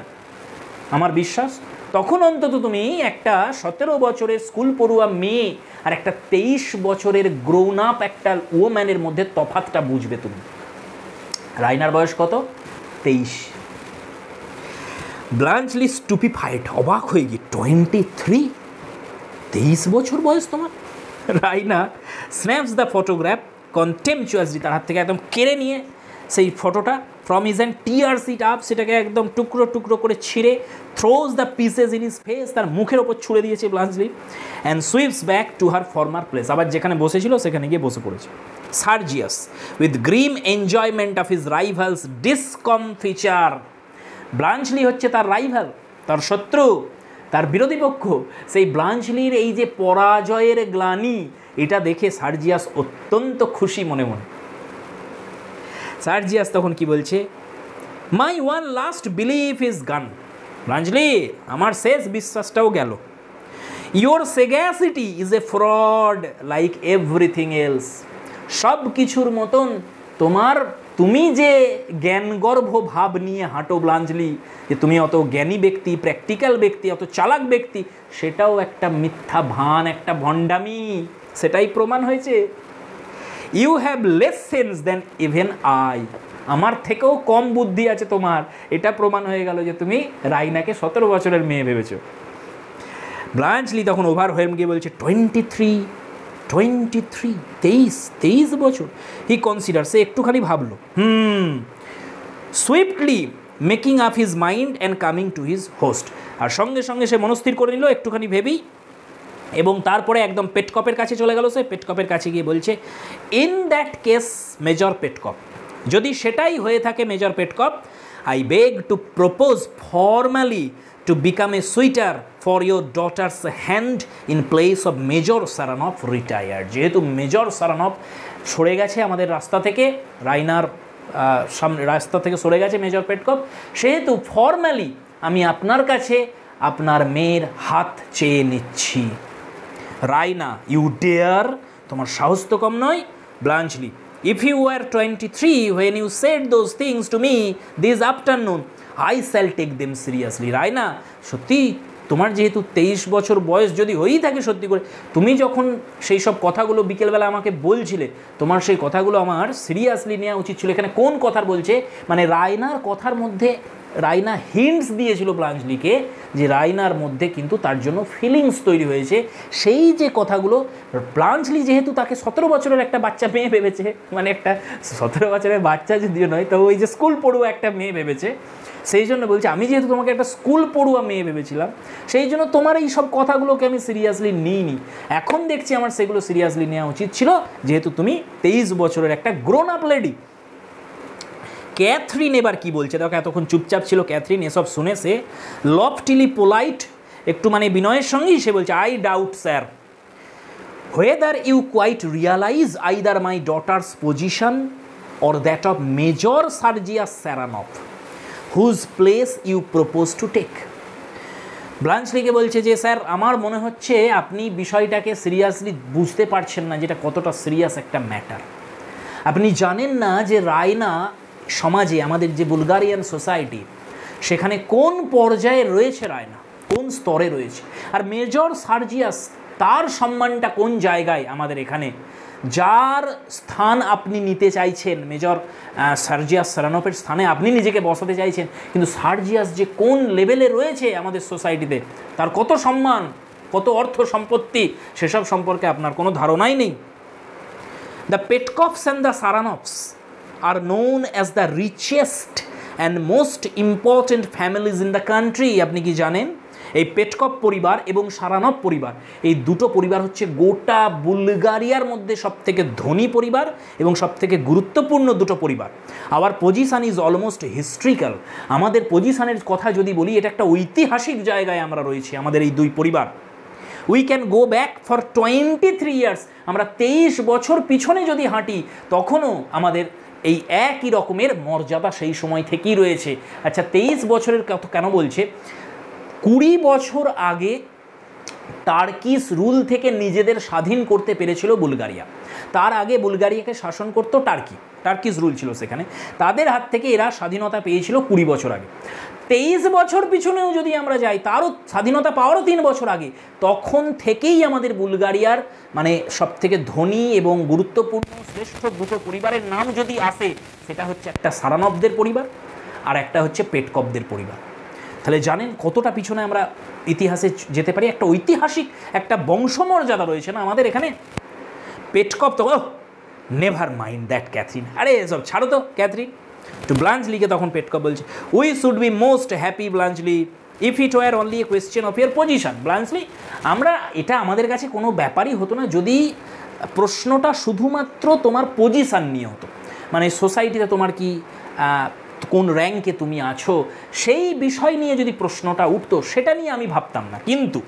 আমার বিশ্বাস তখন অন্তত তুমি একটা 17 বছরের স্কুল পড়ুয়া মেয়ে আর একটা 23 বছরের গ্রোন আপ একটা ওম্যানের মধ্যে তফাৎটা বুঝবে তুমি। রাইনার বয়স কত? 23। ব্লাঞ্চলি স্টুপিফাইড, অবাক হয়ে গিয়ে, 23 বছর বয়স তোমার? Raina snaps the photograph contemptuously, তার হাত থেকে একদম কেড়ে নিয়ে সেই ফটোটা, from his hand tears it up, সেটাকে একদম টুকরো টুকরো করে ছিঁড়ে throws the pieces in his face, তার মুখের ওপর ছুঁড়ে দিয়েছে Bluntschli, and sweeps back to her former place, আবার যেখানে বসেছিল সেখানে গিয়ে বসে পড়েছে। Sergius with grim enjoyment of his rival's discomfiture, Bluntschli হচ্ছে তার রাইভাল, তার শত্রু, তার বিরোধী পক্ষ, সেই ব্লাঞ্চলির এই যে পরাজয়ের গ্লানি, এটা দেখে সার্জিয়াস অত্যন্ত খুশি মনে মনে। সার্জিয়াস তখন কি বলছে, my one last belief is gone, Bluntschli আমার শেষ বিশ্বাসটাও গেল। Your sagacity is a fraud like everything else, সব কিছুর মতন তুমি যে জ্ঞানগর্ভ ভাব নিয়ে হাঁটো ব্লাঞ্চলি, যে তুমি অত জ্ঞানী ব্যক্তি, প্র্যাকটিক্যাল ব্যক্তি, অত চালাক ব্যক্তি, সেটাও একটা মিথ্যা ভান, একটা ভণ্ডামি, সেটাই প্রমাণ হয়েছে। You have less sense than even I, আমার থেকেও কম বুদ্ধি আছে তোমার, এটা প্রমাণ হয়ে গেল যে তুমি রাইনাকে 17 বছরের মেয়ে ভেবেছো। ব্লাঞ্চলি তখন ওভার হয়ে গিয়ে বলছে 23, 23 বছর। হি কনসিডার, সে একটুখানি ভাবলো, swiftly making up his mind and coming to his host, আর সঙ্গে সঙ্গে সে মনস্থির করে নিল একটুখানি ভেবেই, এবং তারপরে একদম পেটকপের কাছে চলে গেল। সে পেটকপের কাছে গিয়ে বলছে, in that case major Petkoff, যদি সেটাই হয়ে থাকে major Petkoff, I beg to propose formally to become a suitor for your daughter's hand in place of Major Saranov retired, যেহেতু মেজর সারানভ সরে গেছে আমাদের রাস্তা থেকে, রাইনার সামনে রাস্তা থেকে সরে গেছে মেজর পেটকপ, সেহেতু ফর্মালি আমি আপনার কাছে আপনার মেয়ের হাত চেয়ে নিচ্ছি। রাইনা, ইউ ডেয়ার, তোমার সাহস তো কম নয়। ব্লাঞ্চলি, if you were 23 when you said those things to me this afternoon, I shall take them seriously. Raina, সত্যি তোমার যেহেতু 23 বছর বয়স যদি হয়েই থাকে সত্যি করে, তুমি যখন সেই সব কথাগুলো বিকেলবেলা আমাকে বলছিলে, তোমার সেই কথাগুলো আমার সিরিয়াসলি নেওয়া উচিত ছিল। এখানে কোন কথার বলছে, মানে রাইনার কথার মধ্যে রাইনা হিন্টস দিয়েছিল ব্লাঞ্চলিকে যে রাইনার মধ্যে কিন্তু তার জন্য ফিলিংস তৈরি হয়েছে। সেই যে কথাগুলো ব্লাঞ্চলি যেহেতু তাকে 17 বছরের একটা বাচ্চা মেয়ে ভেবেছে, মানে একটা 17 বছরের বাচ্চা যদিও নয়, তো ওই যে স্কুল পড়ুয়া একটা মেয়ে ভেবেছে, সেই জন্য বলছে আমি যেহেতু তোমাকে একটা স্কুল পড়ুয়া মেয়ে ভেবেছিলাম, সেই জন্য তোমার এই সব কথাগুলোকে আমি সিরিয়াসলি নিইনি। এখন দেখছি আমার সেগুলো সিরিয়াসলি নেওয়া উচিত ছিল, যেহেতু তুমি 23 বছরের একটা গ্রোন আপ লেডি। ক্যাথরিন এবার কি বলছে দেখো, এতক্ষণ চুপচাপ ছিল ক্যাথরিন, এসব শুনে সে লফটিলি পোলাইট, একটু মানে বিনয়ের সঙ্গেই সে বলছে, I doubt sir whether you quite realize either my daughter's position or that of Major Sergius Saranov, whose place you propose to take. ব্লাঞ্চলিকে বলছে যে স্যার আমার মনে হচ্ছে আপনি বিষয়টাকে সিরিয়াসলি বুঝতে পারছেন না, যেটা কতটা সিরিয়াস একটা ম্যাটার। আপনি জানেন না যে রাইনা সমাজে, আমাদের যে বুলগারিয়ান সোসাইটি, সেখানে কোন পর্যায়ে রয়েছে রাইনা, কোন স্তরে রয়েছে, আর মেজর সার্জিয়াস তার সম্মানটা কোন জায়গায় আমাদের এখানে। যার স্থান আপনি নিতে চাইছেন, মেজর সার্জিয়াস সারানভের স্থানে আপনি নিজেকে বসাতে চাইছেন, কিন্তু সার্জিয়াস যে কোন লেভেলে রয়েছে আমাদের সোসাইটিতে, তার কত সম্মান, কত অর্থ সম্পত্তি, সেসব সম্পর্কে আপনার কোনো ধারণাই নেই। The Petkoffs and the Saranoffs are known as the richest and most important families in the country. আপনি কি জানেন এই পেটকপ পরিবার এবং সারানভ পরিবার, এই দুটো পরিবার হচ্ছে গোটা বুলগারিয়ার মধ্যে সবথেকে ধনী পরিবার এবং সবথেকে গুরুত্বপূর্ণ দুটো পরিবার। Our position is almost historical, আমাদের পজিশনের কথা যদি বলি, এটা একটা ঐতিহাসিক জায়গায় আমরা রয়েছি, আমাদের এই দুই পরিবার। We can go back for 23 years, আমরা 23 বছর পিছনে যদি হাঁটি, তখনও আমাদের এই একই রকমের মর্যাদা সেই সময় থেকেই রয়েছে। আচ্ছা, 23 বছরের কথা কেন বলছে? 20 বছর আগে টার্কিশ রুল থেকে নিজেদের স্বাধীন করতে পেরেছিল বুলগারিয়া। তার আগে বুলগারিয়াকে শাসন করত টার্কিশ রুল ছিল সেখানে, তাদের হাত থেকে এরা স্বাধীনতা পেয়েছিল 20 বছর আগে। 23 বছর পিছনেও যদি আমরা যাই, তারও স্বাধীনতা পাওয়ারও 3 বছর আগে, তখন থেকেই আমাদের বুলগারিয়ার মানে সবথেকে ধনী এবং গুরুত্বপূর্ণ শ্রেষ্ঠ দুটো পরিবারের নাম যদি আসে, সেটা হচ্ছে একটা সারানভদের পরিবার আর একটা হচ্ছে পেটকপদের পরিবার। তাহলে জানেন কতটা পিছনে আমরা ইতিহাসে যেতে পারি, একটা ঐতিহাসিক একটা বংশমর্যাদা রয়েছে না আমাদের এখানে। পেটকপ তো নেভার মাইন্ড দ্যাট ক্যাথরিন, আরে এসব ছাড়ো তো ক্যাথরিন। টু ব্লাঞ্চলিকে তখন পেটকপ বলছে, we should be most happy Bluntschli if it were only a question of your position. Bluntschli, আমরা এটা আমাদের কাছে কোনো ব্যাপারই হতো না যদি প্রশ্নটা শুধুমাত্র তোমার পজিশান নিয়ে হতো, মানে সোসাইটিতে তোমার কি কোন র্যাঙ্কে তুমি আছো সেই বিষয় নিয়ে যদি প্রশ্নটা উঠতো সেটা নিয়ে আমি ভাবতাম না। কিন্তু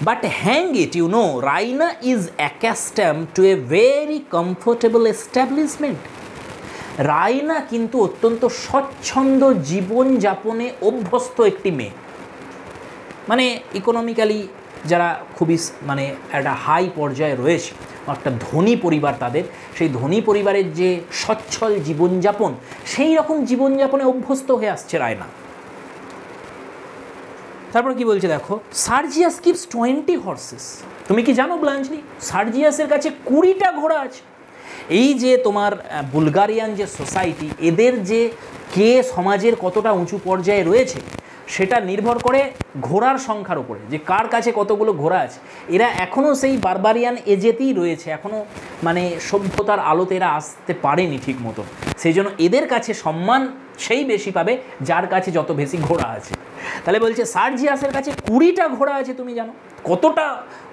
but hang it, you know, Raina is accustomed to a very comfortable establishment. Raina কিন্তু অত্যন্ত স্বচ্ছন্দ জীবনযাপনে অভ্যস্ত একটি মেয়ে, মানে ইকোনমিক্যালি যারা খুবই মানে একটা হাই পর্যায়ে রয়েছে, একটা ধনী পরিবার তাদের, সেই ধনী পরিবারের যে সচ্ছল জীবনযাপন সেই রকম জীবনযাপনে অভ্যস্ত হয়ে আসছে রায়না। তারপর কি বলছে দেখো, সার্জিয়াস কিপস 20 হর্সেস। তুমি কি জানো ব্লাঞ্চলি, সার্জিয়াসের কাছে 20টা ঘোড়া আছে। এই যে তোমার বুলগারিয়ান যে সোসাইটি, এদের যে কে সমাজের কতটা উঁচু পর্যায়ে রয়েছে সেটা নির্ভর করে ঘোড়ার সংখ্যার উপরে, যে কার কাছে কতগুলো ঘোড়া আছে। এরা এখনও সেই বারবারিয়ান এজেতেই রয়েছে, এখনও মানে সভ্যতার আলোতে এরা আসতে পারেনি ঠিক মতো, সেই জন্য এদের কাছে সম্মান সেই বেশি পাবে যার কাছে যত বেশি ঘোড়া আছে। তাহলে বলছে সার্জিয়াসের কাছে 20টা ঘোড়া আছে। তুমি জানো কতটা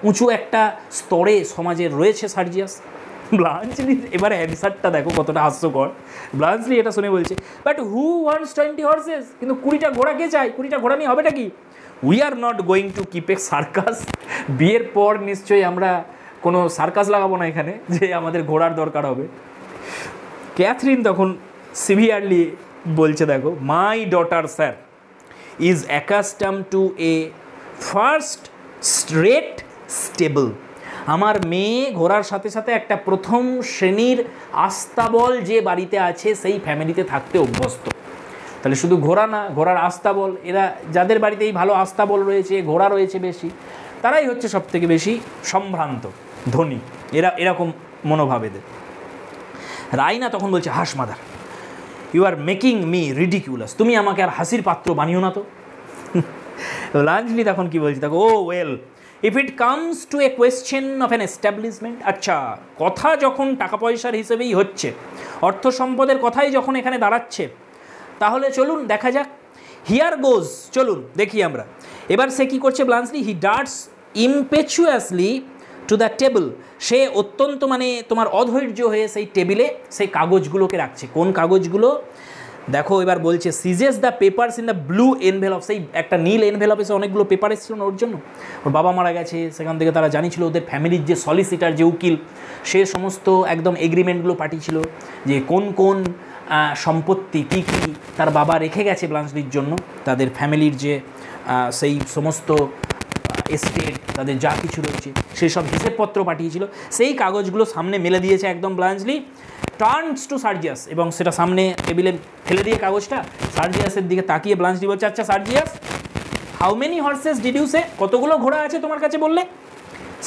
উঁচু একটা স্তরে সমাজের রয়েছে সার্জিয়াস। ব্লাঞ্চলি এবারে অ্যান্সারটা দেখো কতটা হাস্যকর। ব্লাঞ্চলি এটা শুনে বলছে, বাট হু ওয়ান্টস 20 হর্সেস, কিন্তু 20টা ঘোড়া কে চাই? 20টা ঘোড়া নিয়ে হবেটা কি? We are not going to keep A circus. বিয়ের পর নিশ্চয়ই আমরা কোনো সার্কাস লাগাবো না এখানে যে আমাদের ঘোড়ার দরকার হবে। ক্যাথরিন তখন সিভিয়ারলি বলছে দেখো, my daughter sir is accustomed to a first rate stable. আমার মেয়ে ঘোড়ার সাথে সাথে একটা প্রথম শ্রেণীর আস্তাবল যে বাড়িতে আছে সেই ফ্যামিলিতে থাকতে অভ্যস্ত। তাহলে শুধু ঘোড়া না, ঘোড়ার আস্তাবল, এরা যাদের বাড়িতেই ভালো আস্তাবল রয়েছে, ঘোড়া রয়েছে বেশি, তারাই হচ্ছে সবথেকে বেশি সম্ভ্রান্ত ধনী, এরকম মনোভাব এদের। রাইনা তখন বলছে, hush mother, you are making me ridiculous, তুমি আমাকে আর হাসির পাত্র বানিও না তো। লাঞ্চলি তখন কি বলছি দেখো, oh well, if it comes to a question of an establishment, আচ্ছা কথা যখন টাকা পয়সার হিসেবেই হচ্ছে, অর্থ সম্পদের কথাই যখন এখানে দাঁড়াচ্ছে, তাহলে চলুন দেখা যাক। হিয়ার গোজ, চলুন দেখি আমরা। এবার সে কী করছে ব্লাঞ্চলি, হি ডার্টস ইমপেচুয়াসলি টু দ্য টেবল। সে অত্যন্ত মানে তোমার অধৈর্য হয়ে সেই টেবিলে সেই কাগজগুলোকে রাখছে। কোন কাগজগুলো দেখো, এবার বলছে, seizes the papers in the blue envelope. সেই একটা নীল এনভেলপে সে অনেকগুলো পেপার এসেছিল না ওর জন্য, ওর বাবা মারা গেছে, সেখান থেকে তারা জানিয়েছিল ওদের ফ্যামিলির যে সলিসিটার যে উকিল, সে সমস্ত একদম এগ্রিমেন্টগুলো পাঠিয়েছিল যে কোন কোন সম্পত্তি কী কী তার বাবা রেখে গেছে ব্লাঞ্চলির জন্য, তাদের ফ্যামিলির যে সেই সমস্ত এস্টেট, তাদের যা কিছু রয়েছে সেই সব হিসেবপত্র পাঠিয়েছিল। সেই কাগজগুলো সামনে মেলে দিয়েছে একদম ব্লাঞ্চলি, টার্নস টু সার্জিয়াস, এবং সেটা সামনে টেবিলে ফেলে দিয়ে কাগজটা সার্জিয়াসের দিকে তাকিয়ে ব্লাঞ্চলি বলছে, আচ্ছা Sergius, how many horses did you say, কতগুলো ঘোড়া আছে তোমার কাছে বললে?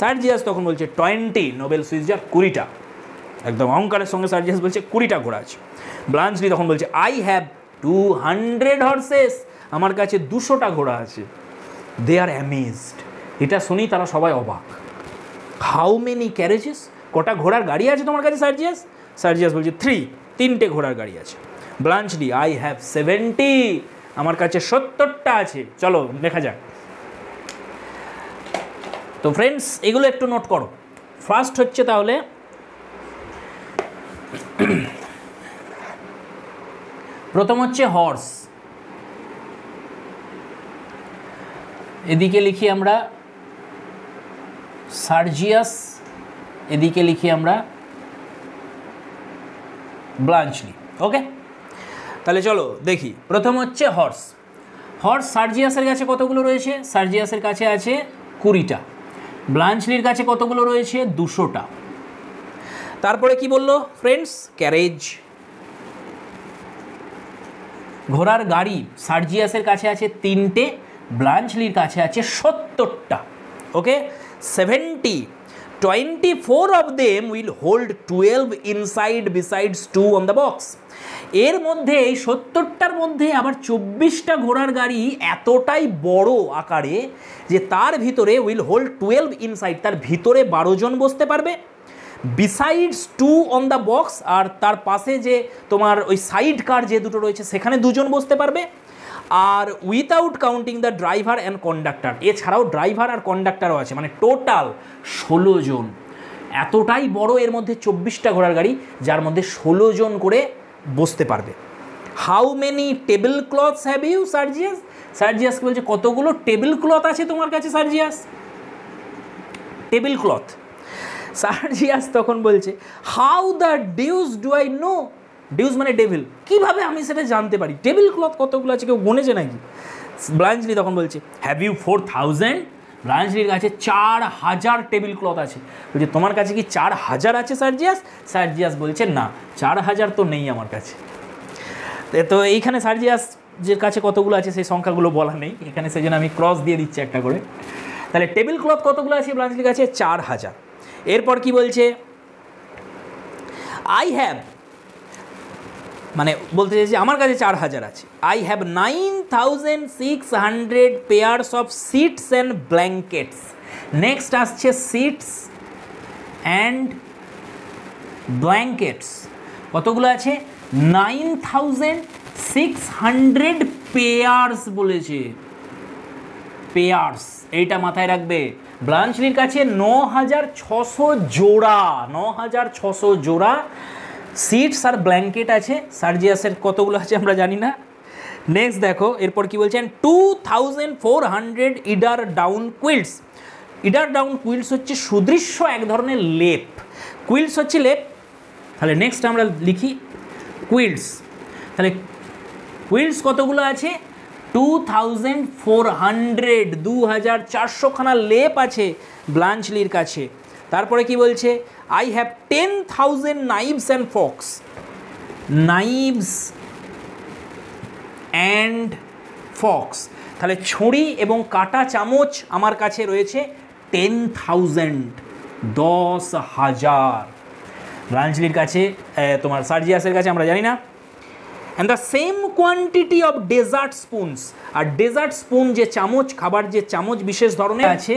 সার্জিয়াস তখন বলছে 20, নোবেল সুইজার 20টা। একদম অহংকারের সঙ্গে সার্জিয়াস বলছে 20টা ঘোড়া আছে। ব্লাঞ্চলি তখন বলছে, আই হ্যাভ 200 হর্সেস, আমার কাছে 200টা ঘোড়া আছে। দে আর অ্যামেজড, এটা শুনি তারা সবাই অবাক। হাউ মেনি ক্যারেজেস, কটা ঘোড়ার গাড়ি আছে তোমার কাছে সার্জিয়াস? সার্জিয়াস বলছে 3টে ঘোড়ার গাড়ি আছে। ব্লাঞ্চলি, আই হ্যাভ 70, আমার কাছে 70টা আছে। চলো দেখা যাক। তো ফ্রেন্ডস, এগুলো একটু নোট করো। ফার্স্ট হচ্ছে তাহলে প্রথম হচ্ছে হর্স, এদিকে লিখি আমরা সার্জিয়াস, এদিকে লিখি আমরা ব্লাঞ্চলি। ওকে, তাহলে চলো দেখি। প্রথম হচ্ছে হর্স। হর্স সার্জিয়াসের কাছে কতগুলো রয়েছে? সার্জিয়াসের কাছে আছে 20টা। ব্লাঞ্চলির কাছে কতগুলো রয়েছে? 200টা। তারপরে কি বললো ফ্রেন্ডস? ক্যারেজ, ঘোড়ার গাড়ি সার্জিয়াসের কাছে আছে 3টে, ব্লাঞ্চলির কাছে আছে 70টা। ওকে, 70, 24 of them will hold 12 inside besides 2 on the box. এর মধ্যে এই 70টার মধ্যে আবার 24টা ঘোড়ার গাড়ি এতটাই বড় আকারে যে তার ভিতরে উইল হোল্ড 12 ইনসাইড, তার ভিতরে 12 জন বসতে পারবে, বিসাইডস 2 অন দ্য বক্স, আর তার পাশে যে তোমার ওই সাইড কার যে দুটো রয়েছে সেখানে দুজন বসতে পারবে। আর without counting the driver and conductor, এছাড়াও ড্রাইভার আর কন্ডাক্টরও আছে, মানে টোটাল 16 জন। এতটাই বড়, এর মধ্যে 24টা ঘোড়ার গাড়ি, যার মধ্যে 16 জন করে বসতে পারবে। How many tablecloths have you Sergius? সার্জিয়াসকে বলছে কতগুলো টেবিল ক্লথ আছে তোমার কাছে সার্জিয়াস? Table cloth. সার্জিয়াস তখন বলছে how the dues do I know? Dues মানে ডেভিল, কীভাবে আমি সেটা জানতে পারি? টেবিল ক্লথ কতগুলো আছে, কেউ গুনেছে নাকি? ব্লাঞ্চলি তখন বলছে হ্যাভ ইউ 4000? ব্লাঞ্চলির কাছে 4000 টেবিল ক্লথ আছে। বলছে তোমার কাছে কি 4000 আছে সার্জিয়াস? সার্জিয়াস বলছে না, 4000 তো নেই আমার কাছে। তো এইখানে সার্জিয়াস যে কাছে কতগুলো আছে সেই সংখ্যাগুলো বলা নেই এখানে, সেই জন্য আমি ক্রস দিয়ে দিচ্ছি একটা করে। তাহলে টেবিল ক্লথ কতগুলো আছে ব্লাঞ্চলির কাছে? 4000। এরপর কি বলছে, আই হ্যাভ, মানে বলতে চাইছি আমার কাছে 4000 আছে। I have 9600 pairs of sheets and blankets. Next আসছে সিটস অ্যান্ড ব্ল্যাঙ্কেটস, কতগুলো আছে? 9600 পেয়ার্স বলেছে, পেয়ার্স, এইটা মাথায় রাখবে। ব্লাঞ্চলির কাছে 9600 জোড়া, 9600 জোড়া সিটস আর ব্ল্যাঙ্কেট আছে। সার্জিয়াসের কতগুলো আছে আমরা জানি না। নেক্সট দেখো এরপর কি বলছেন, 2400 ইডার ডাউন কুইল্টস। ইডার ডাউন কুইল্টস হচ্ছে সুদৃশ্য এক ধরনের লেপ, কুইল্টস হচ্ছে লেপ। তাহলে নেক্সট আমরা লিখি কুইল্টস। তাহলে কুইল্টস কতগুলো আছে? 2400, 2400 খানা লেপ আছে ব্লাঞ্চলির কাছে। তারপরে কি বলছে, I have 10,000 knives and Fox. Knives and Fox, তাহলে ছুরি এবং কাটা চামচ আমার কাছে রয়েছে 10,000, 10,000। ব্লাঞ্চলির কাছে, তোমার সার্জিয়াসের কাছে আমরা জানি না। And the same quantity of dessert spoons, আর ডেজার্ট স্পুন যে চামচ, খাবার যে চামচ বিশেষ ধরনের আছে,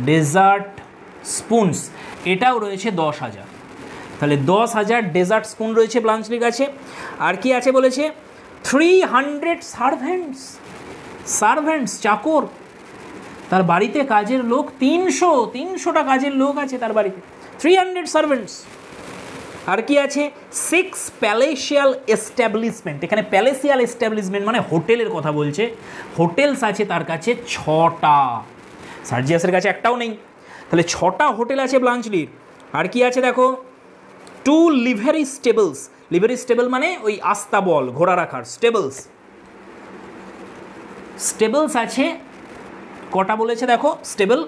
ডেজার্ট স্পুনস, এটাও রয়েছে 10,000। তাহলে 10,000 ডেজার্ট স্পুন রয়েছে ব্লাঞ্চলির কাছে। আর কি আছে বলেছে, 300 সার্ভেন্টস, সার্ভেন্টস চাকর, তার বাড়িতে কাজের লোক 300টা কাজের লোক আছে তার বাড়িতে, 300 সার্ভেন্টস। আর কি আছে, 6 প্যালেসিয়াল এস্টাবলিশমেন্ট। এখানে প্যালেসিয়াল এস্টাবলিশমেন্ট মানে হোটেলের কথা বলছে, হোটেলস আছে তার কাছে 6টা। সার্জিয়াসের কাছে একটাও নেই, তাহলে 6টা হোটেল আছে ব্লাঞ্চলির। আর কি আছে দেখো, 2 লিভারি স্টেবলস। লিভারি স্টেবল মানে ওই আস্তাবল, ঘোড়া রাখার স্টেবলস। স্টেবলস আছে কটা বলেছে দেখো, স্টেবল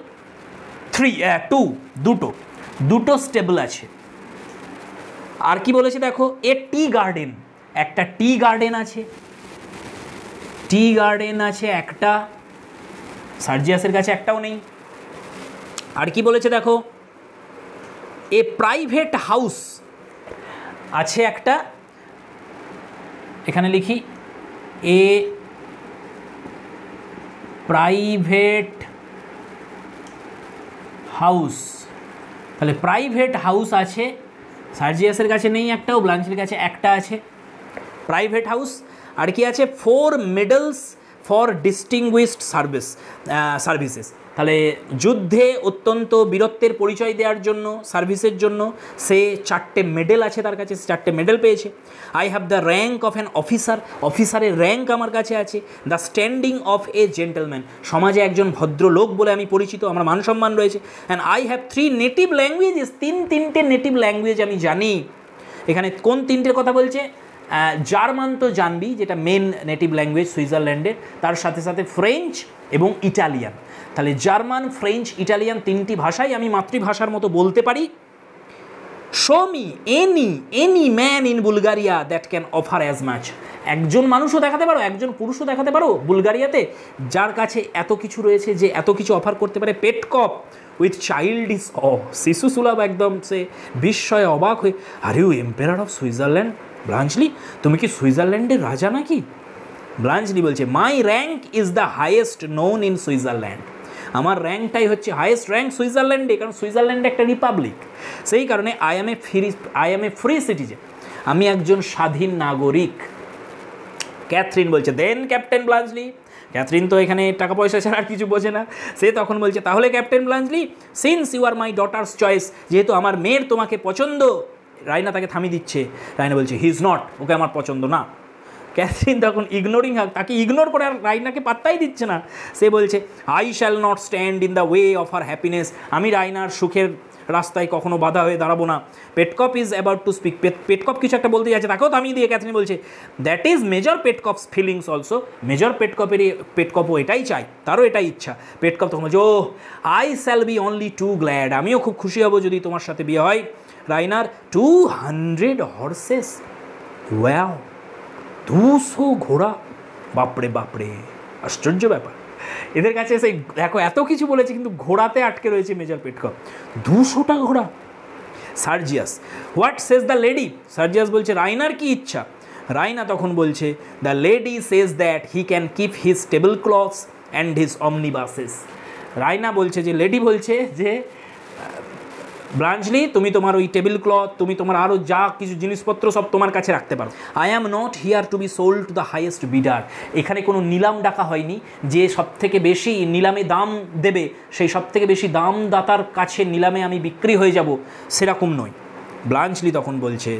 2 স্টেবল আছে। আর কি বলেছে দেখো, এ টি গার্ডেন, একটা টি গার্ডেন আছে, টি গার্ডেন আছে একটা। সার্জিয়াসের কাছে একটাও নেই। আর কি বলেছে দেখো, এ প্রাইভেট হাউস আছে একটা, এখানে লিখি এ প্রাইভেট হাউস। তাহলে প্রাইভেট হাউস আছে, সার্জিয়াসের কাছে নেই একটাও, ব্লাঞ্চের কাছে একটা আছে প্রাইভেট হাউস। আর কি আছে, 4 মেডেলস ফর ডিস্টিংগুইশড সার্ভিসেস। তাহলে যুদ্ধে অত্যন্ত বীরত্বের পরিচয় দেওয়ার জন্য, সার্ভিসের জন্য সে 4টে মেডেল আছে তার কাছে, 4টে মেডেল পেয়েছে। I have the rank of an officer, অফিসারের র্যাঙ্ক আমার কাছে আছে। The standing of A gentleman, সমাজে একজন ভদ্রলোক বলে আমি পরিচিত, আমার মান সম্মান রয়েছে। And I have 3 native languages, 3টে নেটিভ ল্যাঙ্গুয়েজ আমি জানি। এখানে কোন 3টের কথা বলছে, জার্মান তো জানবি, যেটা মেন নেটিভ ল্যাঙ্গুয়েজ সুইজারল্যান্ডের, তার সাথে সাথে ফ্রেঞ্চ এবং ইটালিয়ান। তাহলে জার্মান, ফ্রেঞ্চ, ইটালিয়ান 3টি ভাষাই আমি মাতৃভাষার মতো বলতে পারি। Show me any man in Bulgaria that can offer as much. একজন মানুষও দেখাতে পারো, একজন পুরুষও দেখাতে পারো বুলগারিয়াতে যার কাছে এত কিছু রয়েছে, যে এত কিছু অফার করতে পারে। পেটকপ উইথ চাইল্ড ইজ শিশু সুলভ, একদম সে বিস্ময়ে অবাক হয়ে, are you emperor of Switzerland Bluntschli, তুমি কি সুইজারল্যান্ডের রাজা নাকি? ব্লাঞ্চলি বলছে my rank is the highest known in Switzerland, আমার র্যাঙ্কটাই হচ্ছে হাইয়েস্ট র্যাঙ্ক সুইজারল্যান্ডে, কারণ সুইজারল্যান্ডে একটা রিপাবলিক, সেই কারণে I M A free citizen, আমি একজন স্বাধীন নাগরিক। ক্যাথরিন বলছে দেন ক্যাপ্টেন ব্লাঞ্চলি, ক্যাথরিন তো এখানে টাকা পয়সা ছাড়া আর কিছু বোঝে না, সে তখন বলছে তাহলে captain Bluntschli since you are my daughter's choice, যেহেতু আমার মেয়ের তোমাকে পছন্দ। রাইনা তাকে থামিয়ে দিচ্ছে, রাইনা বলছে হি ইজ নট, ওকে আমার পছন্দ না। ক্যাথরিন তখন তাকে ইগনোর করে আর রাইনাকে পাত্তাই দিচ্ছে না, সে বলছে I shall not stand in the way of her happiness, আমি রাইনার সুখের রাস্তায় কখনো বাধা হয়ে দাঁড়াবো না। Petkoff is about to speak, Petkoff কিছু একটা বলতে যাচ্ছে, তাকেও থামিয়ে দিয়ে ক্যাথরিন বলছে that is major Petkoff's feelings also, major পেটকপও এটাই চাই, তারও এটাই ইচ্ছা। পেটকপ তখন বলছে oh I shall be only too glad, আমিও খুব খুশি হব যদি তোমার সাথে বিয়ে হয়। রাইনার 200 হর্সেস, ওয়াও 200 ঘোড়া, বাপরে বাপরে, আশ্চর্য ব্যাপার। এদের কাছে সেই দেখো এত কিছু বলেছে কিন্তু ঘোড়াতে আটকে রয়েছে মেজর পেটকপ, 200টা ঘোড়া। Sergius what says the lady, Sergius বলছে রাইনার কি ইচ্ছা। রাইনা তখন বলছে the lady says that he can keep his tablecloths and his omnibuses. Raina বলছে যে লেডি বলছে যে ব্লাঞ্চলি তুমি তোমার ওই টেবিল ক্লথ, তুমি তোমার আরও যা কিছু জিনিসপত্র সব তোমার কাছে রাখতে পারো। I am not here to be sold to the highest bidder, এখানে কোনো নিলাম ডাকা হয়নি যে সবথেকে বেশি নিলামে দাম দেবে সেই সবথেকে বেশি দামদাতার কাছে নিলামে আমি বিক্রি হয়ে যাব, সেরকম নয়। ব্লাঞ্চলি তখন বলছে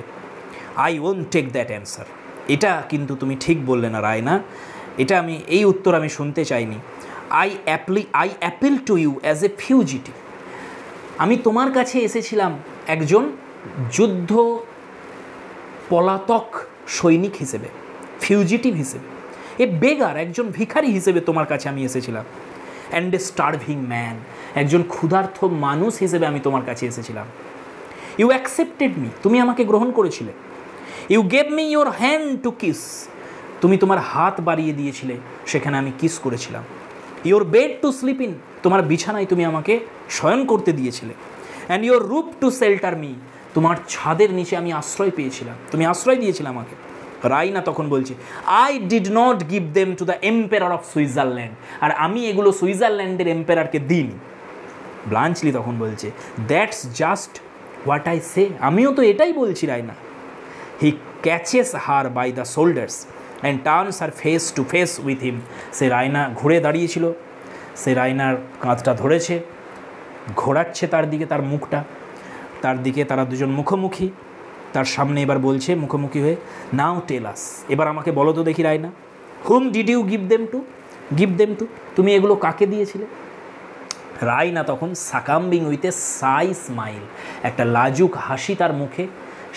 I won't take that answer, এটা কিন্তু তুমি ঠিক বললে না রায়না, এটা এই উত্তর আমি শুনতে চাইনি। I appeal to you as a fugitive, আমি তোমার কাছে এসেছিলাম একজন যুদ্ধ পলাতক সৈনিক হিসেবে, ফিউজিটিভ হিসেবে, বেগার, একজন ভিখারি হিসেবে তোমার কাছে আমি এসেছিলাম। অ্যান্ড এ স্টার্ভিং ম্যান, একজন ক্ষুধার্ত মানুষ হিসেবে আমি তোমার কাছে এসেছিলাম। ইউ অ্যাকসেপ্টেড মি, তুমি আমাকে গ্রহণ করেছিলে। You gave me your hand to kiss, তুমি তোমার হাত বাড়িয়ে দিয়েছিলে, সেখানে আমি কিস করেছিলাম। Your bed to sleep in, তোমার বিছানায় তুমি আমাকে শয়ন করতে দিয়েছিলে। And your roof to shelter me, তোমার ছাদের নিচে আমি আশ্রয় পেয়েছিলাম, তুমি আশ্রয় দিয়েছিলে আমাকে। রাইনা তখন বলছে I did not give them to the emperor of Switzerland, আর আমি এগুলো সুইজারল্যান্ডের এম্পেরারকে দিইনি। ব্লাঞ্চলি তখন বলছে that's just what I say, আমিও তো এটাই বলছি Raina. He catches her by the shoulders and turns her face to face with him, সে রাইনা ঘুরে দাঁড়িয়েছিল, সে রাইনার কাঁধটা ধরেছে, ঘোরাচ্ছে তার দিকে তার মুখটা, তার দিকে তারা দুজন মুখোমুখি, তার সামনে এবার বলছে মুখোমুখি হয়ে নাও টেল আস, এবার আমাকে বলো তো দেখি Raina, whom did you give them to, তুমি এগুলো কাকে দিয়েছিলে। রাইনা তখন সাকাম্বিং উইথ এ সাই স্মাইল, একটা লাজুক হাসি তার মুখে,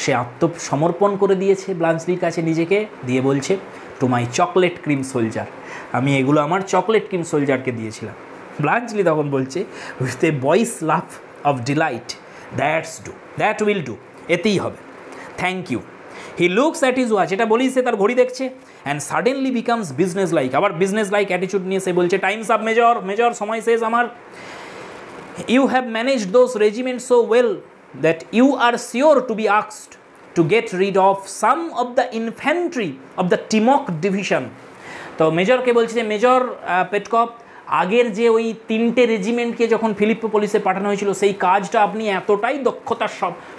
সে আত্মসমর্পণ করে দিয়েছে ব্লাঞ্চলির কাছে নিজেকে, দিয়ে বলছে to my chocolate cream soldier, আমি এগুলো আমার চকলেট ক্রিম সোলজারকে দিয়েছিলাম। ব্লাঞ্চলি তখন বলছে with a boyish laugh of delight that will do, এতেই হবে, thank you. He looks at his watch, এটা বলেই সে তার ঘড়ি দেখছে, and suddenly becomes business like, আবার বিজনেস লাইক অ্যাটিচিউড নিয়ে সে বলছে টাইমস আপ মেজর, সময় শেষ আমার। You have managed those regiment so well that you are sure to be asked to get rid of some of the infantry of the Timok division. তো মেজরকে বলছে যে মেজর পেটকপ, আগের যে ওই 3টে রেজিমেন্টকে যখন ফিলিপ্পোপোলিসে পাঠানো হয়েছিল সেই কাজটা আপনি এতটাই দক্ষতার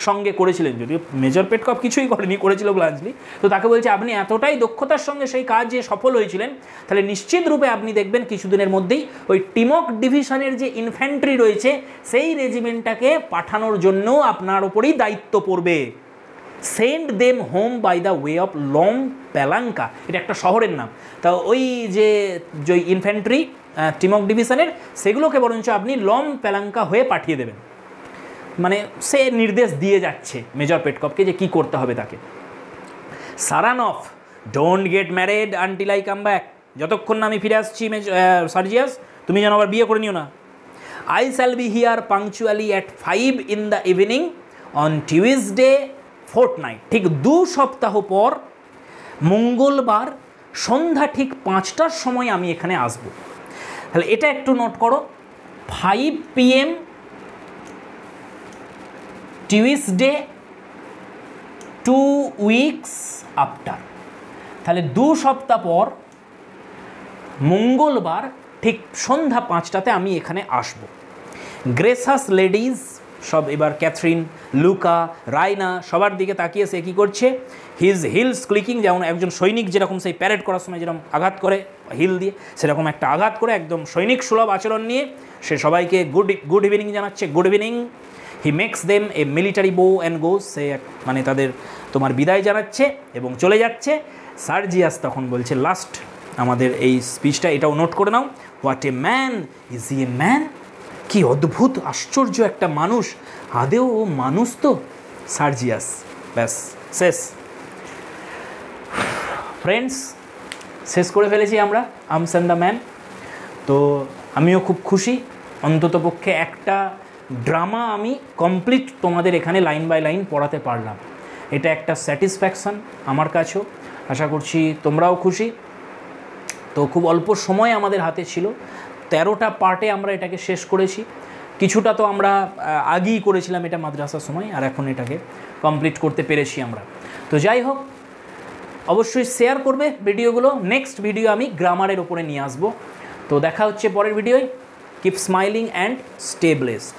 সঙ্গে করেছিলেন, যদিও মেজর পেটকপ কিছুই করেছিল ব্লাঞ্চলি, তো তাকে বলছে আপনি এতটাই দক্ষতার সঙ্গে সেই কাজে সফল হয়েছিলেন, তাহলে নিশ্চিত রূপে আপনি দেখবেন কিছুদিনের মধ্যেই ওই টিমক ডিভিশনের যে ইনফ্যান্ট্রি রয়েছে সেই রেজিমেন্টটাকে পাঠানোর জন্য আপনার ওপরেই দায়িত্ব পড়বে। Send them home by the way of Lom Palanka, এটা একটা শহরের নাম, তা ওই যে ইনফ্যান্ট্রি টিমক ডিভিশনের সেগুলোকে বরঞ্চ আপনি লম প্যালাঙ্কা হয়ে পাঠিয়ে দেবেন। মানে সে নির্দেশ দিয়ে যাচ্ছে মেজর পেটকপকে যে কী করতে হবে তাকে। Saranoff, don't get married until I come back, যতক্ষণ না আমি ফিরে আসছি সার্জিয়াস তুমি যেন আবার বিয়ে করে নিও না। I shall be here punctually at 5 in the evening on Tuesday fortnight, ঠিক 2 সপ্তাহ পর মঙ্গলবার সন্ধ্যা ঠিক 5টার সময় আমি এখানে আসব। তাহলে এটা একটু নোট করো, 5 PM টিউজডে 2 weeks আফটার, তাহলে 2 সপ্তাহ পর মঙ্গলবার ঠিক সন্ধ্যা 5টাতে আমি এখানে আসব। গ্রেসাস লেডিজ সব এবার ক্যাথরিন, লুকা, রাইনা সবার দিকে তাকিয়ে সে কী করছে, হিজ হিলস ক্লিকিং, যেমন একজন সৈনিক যেরকম সেই প্যারেড করার সময় যেরকম আঘাত করে হিল দিয়ে, সেরকম একটা আঘাত করে একদম সৈনিক সুলভ আচরণ নিয়ে সে সবাইকে গুড ইভিনিং জানাচ্ছে, good evening. He makes them a military bow and goes, সে মানে তাদের তোমার বিদায় জানাচ্ছে এবং চলে যাচ্ছে। সার্জিয়াস তখন বলছে লাস্ট আমাদের এই স্পিচটা, এটাও নোট করে নাও, what a man, is he a man, কি অদ্ভুত আশ্চর্য একটা মানুষ, আদেও ও মানুষ তো সার্জিয়াস। ব্যাস শেষ ফ্রেন্ডস, শেষ করে ফেলেছি আমরা আর্মস অ্যান্ড দ্য ম্যান। তো আমিও খুব খুশি, অন্ততপক্ষে একটা ড্রামা আমি কমপ্লিট তোমাদের এখানে লাইন বাই লাইন পড়াতে পারলাম, এটা একটা স্যাটিসফ্যাকশান আমার কাছেও, আশা করছি তোমরাও খুশি। তো খুব অল্প সময় আমাদের হাতে ছিল, 13টা পার্টে আমরা এটাকে শেষ করেছি। কিছুটা তো আমরা আগেই করেছিলাম এটা মাদ্রাসার সময়, আর এখন এটাকে কমপ্লিট করতে পেরেছি আমরা। তো যাই হোক, অবশ্যই শেয়ার করবে ভিডিওগুলো। নেক্সট ভিডিও আমি গ্রামারের ওপরে নিয়ে আসবো। তো দেখা হচ্ছে পরের ভিডিওয়। Keep smiling and stay blessed.